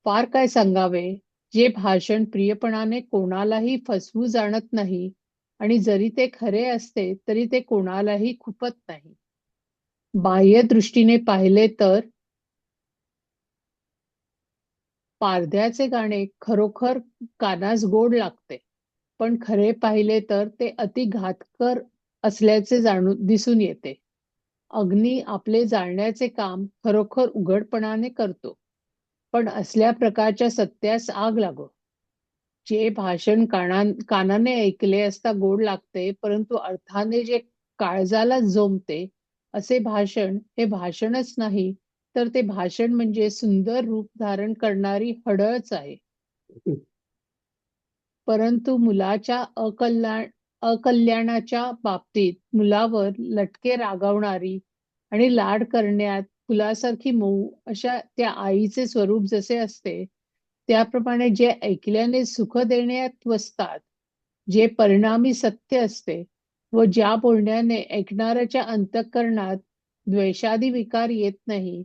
फार काय सांगावे, जे भाषण प्रियपणाने कोणालाही फसवू जाणत नाही आणि जरी ते खरे असते तरी ते कोणालाही खुपत नाही. बाह्य दृष्टीने पाहिले तर पारध्याचे गाणे खरोखर कानास गोड लागते, पण खरे पाहिले तर ते अति घातकर असल्याचे दिसून येते. अग्नी आपले जाळण्याचे काम खरोखर उघडपणाने करतो, पण असल्या प्रकारच्या सत्यास आग लागो. जे भाषण कानाने ऐकले असता गोड लागते, परंतु अर्थाने जे काळजाला जोमते, असे भाषण हे भाषणच नाही, तर ते भाषण म्हणजे सुंदर रूप धारण करणारी हडळच आहे. हं. परंतु मुलाच्या अकल्याणाच्या बाबतीत मुलावर लटके रागवणारी आणि लाड करण्यात फुलासारखी मऊ अशा त्या आईचे स्वरूप जसे असते, त्याप्रमाणे जे ऐकल्याने सुख देण्यात वसतात, जे परिणामी सत्य असते व ज्या बोलण्याने ऐकणाऱ्याच्या अंतःकरणात द्वेषादी विकार येत नाही,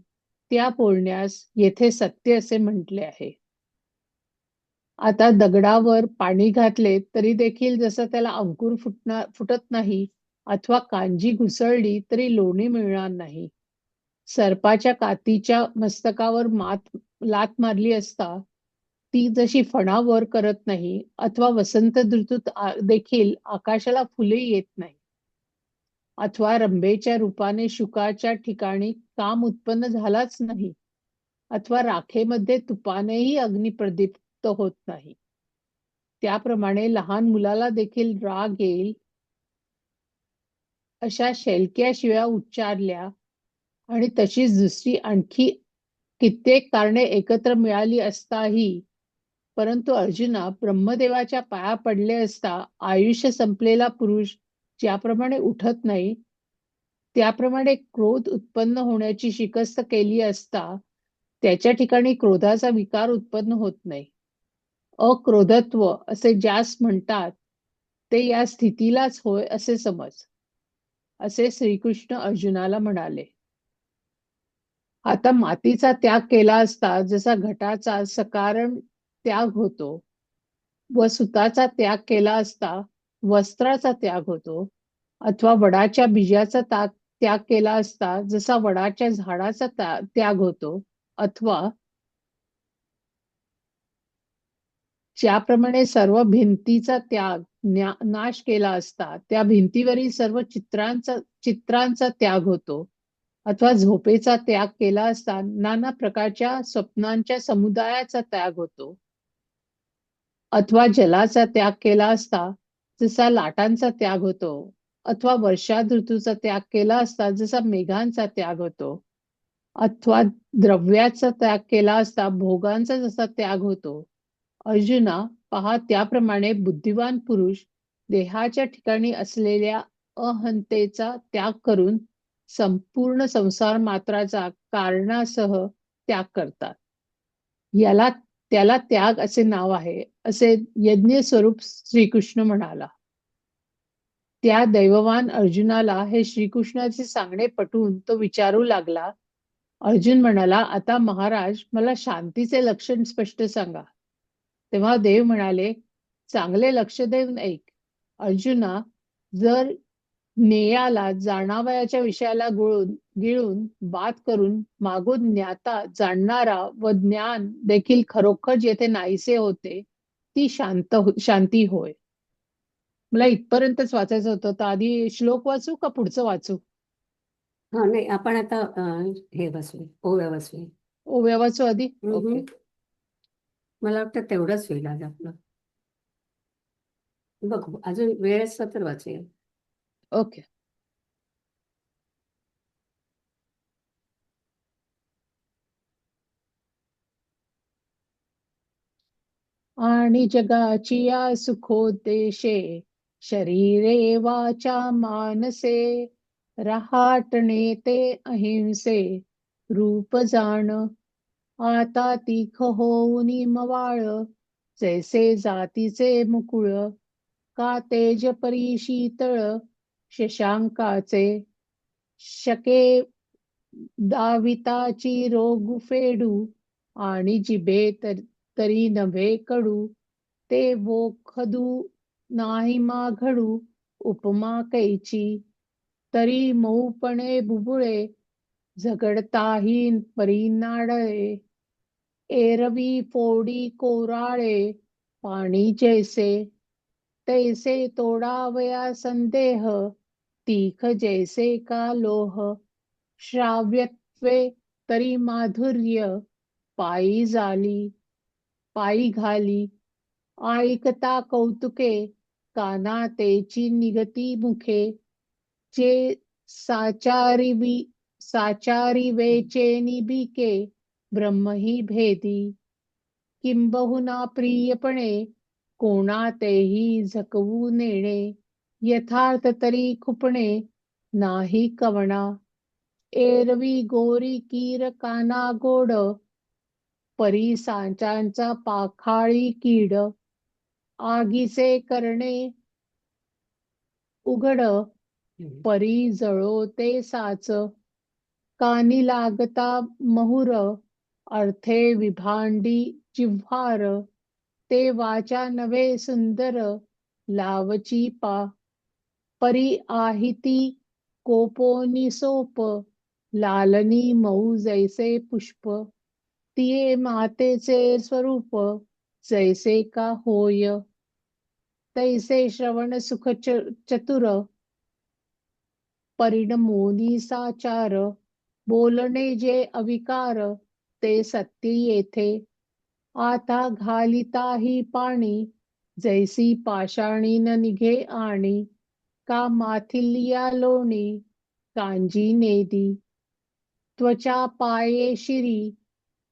त्या बोलण्यास येथे सत्य असे म्हटले आहे. आता दगडावर पाणी घातले तरी देखील जसं त्याला अंकुर फुटत नाही, अथवा कांजी घुसळली तरी लोणी मिळणार नाही, सर्पाच्या कातीच्या मस्तकावर लात मारली असता ती जशी फणावर करत नाही, अथवा वसंत ऋतूत देखील आकाशाला फुले येत नाही, अथवा रंभेच्या रूपाने शुकाच्या ठिकाणी काम उत्पन्न झालाच नाही, अथवा राखेमध्ये तुपानेही अग्नी प्रदीप्त होत नाही, त्याप्रमाणे लहान मुलाला देखील राग येईल अशा शेलक्या शिव्या उच्चारल्या आणि तशीच दुसरी आणखी कित्येक कारणे एकत्र मिळाली असताही, परंतु अर्जुना, ब्रह्मदेवाच्या पाया पडले असता आयुष्य संपलेला पुरुष ज्याप्रमाणे उठत नाही, त्याप्रमाणे क्रोध उत्पन्न होण्याची शिकस्त केली असता त्याच्या ठिकाणी क्रोधाचा विकार उत्पन्न होत नाही. अक्रोधत्व असे ज्यास म्हणतात ते या स्थितीलाच होय असे समज, असे श्रीकृष्ण अर्जुनाला म्हणाले. आता मातीचा त्याग केला असता जसा घटाचा सकारण त्याग होतो व सुताचा त्याग केला असता वस्त्राचा त्याग होतो, अथवा वडाच्या बीजाचा त्याग केला असता जसा वडाच्या झाडाचा त्याग होतो, अथवा ज्याप्रमाणे सर्व भिंतीचा त्याग नाश केला असता त्या भिंतीवरील सर्व चित्रांचा त्याग होतो, अथवा झोपेचा त्याग केला असता नाना प्रकारच्या स्वप्नांच्या समुदायाचा त्याग होतो, अथवा जलाचा त्याग केला असता जसा लाटांचा त्याग होतो, अथवा वर्षा ऋतूचा त्याग केला असता जसा मेघांचा त्याग होतो, अथवा द्रव्याचा त्याग केला असता भोगांचा जसा त्याग होतो. अर्जुना, पहा, त्याप्रमाणे बुद्धिवान पुरुष देहाच्या ठिकाणी असलेल्या अहंतेचा त्याग करून संपूर्ण संसार मात्राचा कारणासह त्याग करतात. त्याला त्याग असे नाव आहे, असे यज्ञ स्वरूप श्रीकृष्ण म्हणाला. त्या दैववान अर्जुनाला हे श्रीकृष्णाचे सांगणे पटून तो विचारू लागला. अर्जुन म्हणाला, आता महाराज, मला शांतीचे लक्षण स्पष्ट सांगा. तेव्हा देव म्हणाले, चांगले लक्ष देऊन ऐक. अर्जुना, जर ज्ञेयाला जाणावयाच्या विषयाला गिळून बात करून मागून ज्ञाता जाणणारा व ज्ञान देखील खरोखर जेथे नाहीसे होते ती शांती होय. मला इथपर्यंतच वाचायचं होतं, तर आधी श्लोक वाचू का पुढचं वाचू? हा, नाही, आपण आता हे बसवे, ओव्या बसवे. ओव्या वाचू आधी? ओके. मला वाटतं तेवढंच होईल आज आपलं. बघू, अजून वेळ असला तर वाचूया. ओके. आणि जगाची या सुखोद्देशे शरीरे वाचा मानसे रहाटणे ते अहिंसे रूप जाण आता तीख होऊन मवाळ जैसे जातीचे मुकुळ का तेज परी शीतळ शशांकाचे शके दाविताची रोग फेडू आणि जिभे तरी नभे कडू ते वोखदू नाही माघडू उपमा कैची तरी मऊपणे बुबुळे झगडताही परी नाडळे एरवी फोडी कोराळे पाणी जैसे तैसे तोडावया संदेह तीख जैसे का लोह श्राव्यत्वे तरी माधुर्य पायी घाली ऐकता कौतुके काना तेची निगती मुखे जे साचारी वेचेनी बिके ब्रह्मही भेदी किंबहुना प्रियपणे कोणातेही झकवू नेणे यथार्थ तरी खुपणे नाही कवणा एरवी गोरी कीर काना गोड परी सांचांचा पाखाळी कीड आगीचे करणे उघड परी जळो ते साच कानी लागता महुर अर्थे विभांडी जिव्हार ते वाचा नवे सुंदर लावची पा परी आहिती कोपोनी सोप लालनी मऊ जैसे पुष्प, तिये मातेचे स्वरूप, जैसे का होय. तैसे श्रवण सुख चतुर, परिणमोनी साचार. बोलणे जे अविकार, ते सत्य येथे. आता घालिताही पाणी, जैसी पाषाणी न निघे आणि. का माथिल्या लोणी, कांजी नेदी. त्वचा पाये शिरी,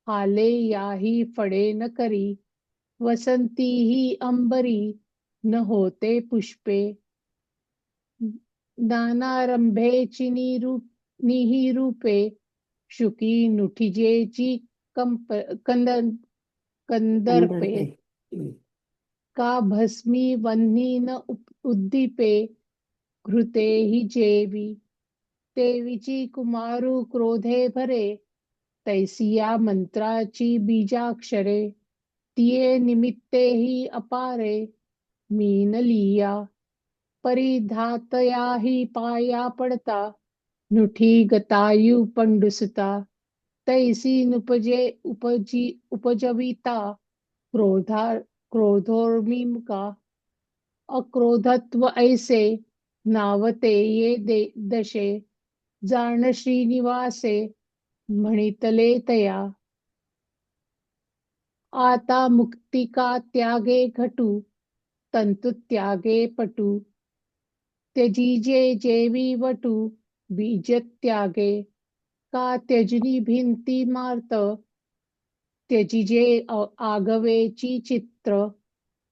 हाले याही फडे न करी. वसंती ही अंबरी, न होते पुष्पे. नानारंभेची निही रूपे, शुकी नुठिजेची कंदर्पे. कंदर्पे. का भस्मी वह्नी न उद्दीपे, घृते हि जेवी. तेवीची कुमारू क्रोधे भरे, तैसिया मंत्राची बीजाक्षरे. तिये निमित्ते ही अपारे, मीन लिया. परिधातया ही पाया पडता, नुठी गतायु पंडुसुता. तैसी उपजविता, क्रोधोर्मिका. अक्रोधत्व ऐसे, नावते ये दशे. जाण श्रीनिवासे, म्हणितले तया. आता मुक्तिका त्यागे घटू, तंतु त्यागे पटू. त्यजिजे जेवी वटू, बीज त्यागे. का त्यजनी भिंती मार्त, त्यजिजे आगवेची चित्र.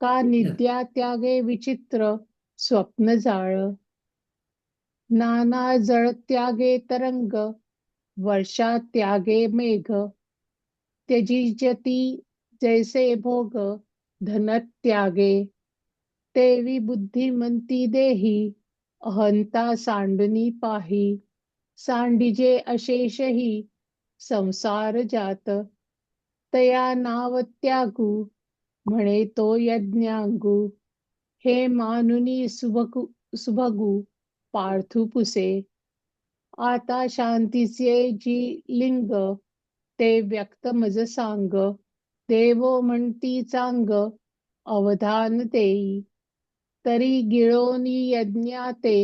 का निद्या त्यागे विचित्र, स्वप्न जाळ. नाना जळ त्यागे तरंग, वर्षा त्यागे मेघ. त्यजिजती जैसे भोग, धन त्यागे. तेवी बुद्धिमंती देही, अहंता सांडनी पाही. सांडिजे अशेषही, संसार जात. तया नाव त्यागू, म्हणे तो यज्ञांगू. हे मानुनी सुभगू, पार्थू पुसे. आता शांतीचे जी लिंग, ते व्यक्त मज सांग. देवो म्हणती चांग, अवधान देई. तरी गिळोनी यज्ञाते,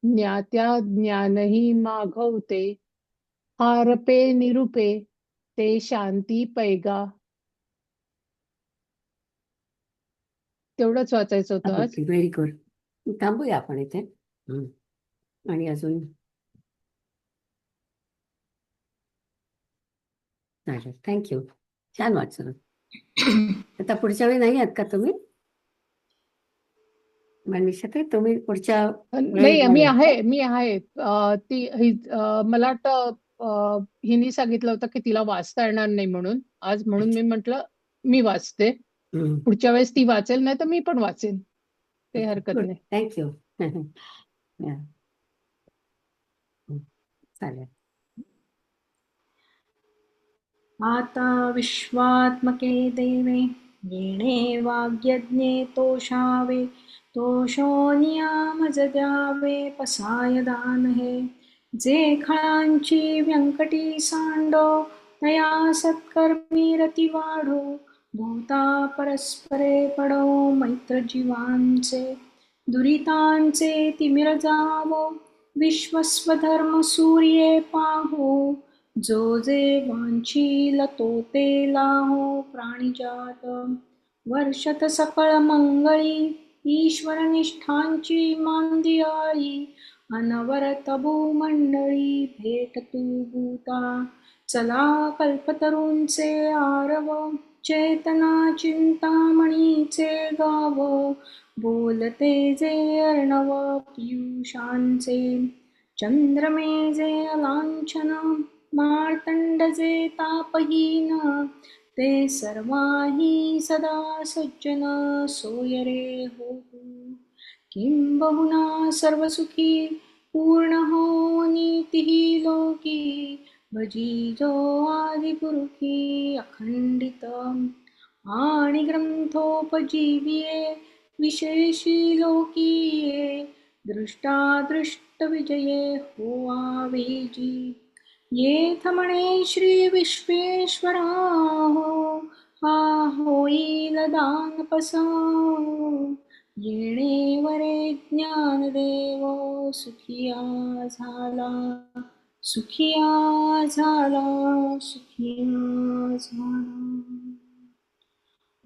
ज्ञात्या ज्ञानही मागवते. हारपे निरुपे, ते शांती पैगा. तेवढंच वाचायचं होतं आज. Okay, very good. थांबूया आपण इथे. आणि अजून चालेल, थँक्यू. छान वाचलं. आता पुढच्या वेळी नाही आहात का तुम्ही? मनीषा, तुम्ही पुढच्या नाही, मी आहे. मला वाटतं हिने सांगितलं होतं की तिला वाचता येणार नाही म्हणून आज, म्हणून मी म्हटलं मी वाचते. पुढच्या वेळेस ती वाचेल, नाही तर मी पण वाचेन, काही हरकत नाही. थँक्यू. चालेल. आता विश्वात्मके देवे, येणे वाग्यज्ञे तोषावे. तोषो नियामज द्यावे, पसाय दान हे. जे खळांची व्यंकटी सांडो, तया सत्कर्मी रती वाढो. भूता परस्परे पडो, मैत्र जीवांचे. दुरितांचे तिमिर जावो, विश्वस्वधर्म सूर्ये पाहो. जो जे वांछील तो ते लाहो, प्राणिजात. वर्षत सकळ मंगळी, ईश्वर निष्ठांची मांदियाळी. अनवरत भूमंडळी, भेट तू भूता. चला कल्पतरूंचे आरव, चेतना चिंतामणीचे गाव. बोलते जे अर्णव पियुषांचे, चंद्रमे जे अलांछन. मार्तंड जे तापहीन, ते सर्वाही सदा सज्जन. सोय रे होतु, किंबहुना सर्वसुखी. पूर्ण हो नीतिही लोकी, भजी जो आदिपुरुषी अखंडित. आणि ग्रंथोपजीविये, विशेषी लोकीये. दृष्टादृष्ट विजये होवावेजी. येथ म्हणे श्री विश्वेश्वराहो हा होईल दानपसा येणे वरे ज्ञानदेव सुखिया झाला सुखिया झाला सुखिया झाला.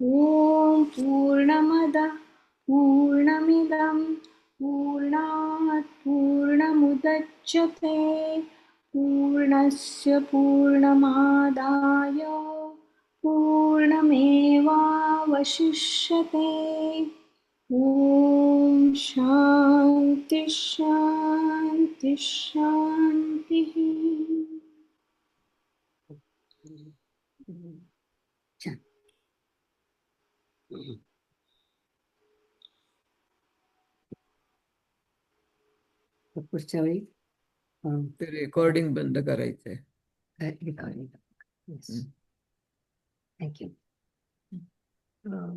ॐ पूर्णमदः पूर्णमिदं पूर्णात् पूर्णमुदच्यते पूर्णस्य पूर्णमादाय पूर्णमेवावशिष्यते. ॐ शान्ति शान्ति शान्तिः. छान. तर पुढच्या वेळी ते रेकॉर्डिंग बंद करायचंय. रेकॉर्डिंग. थँक्यू.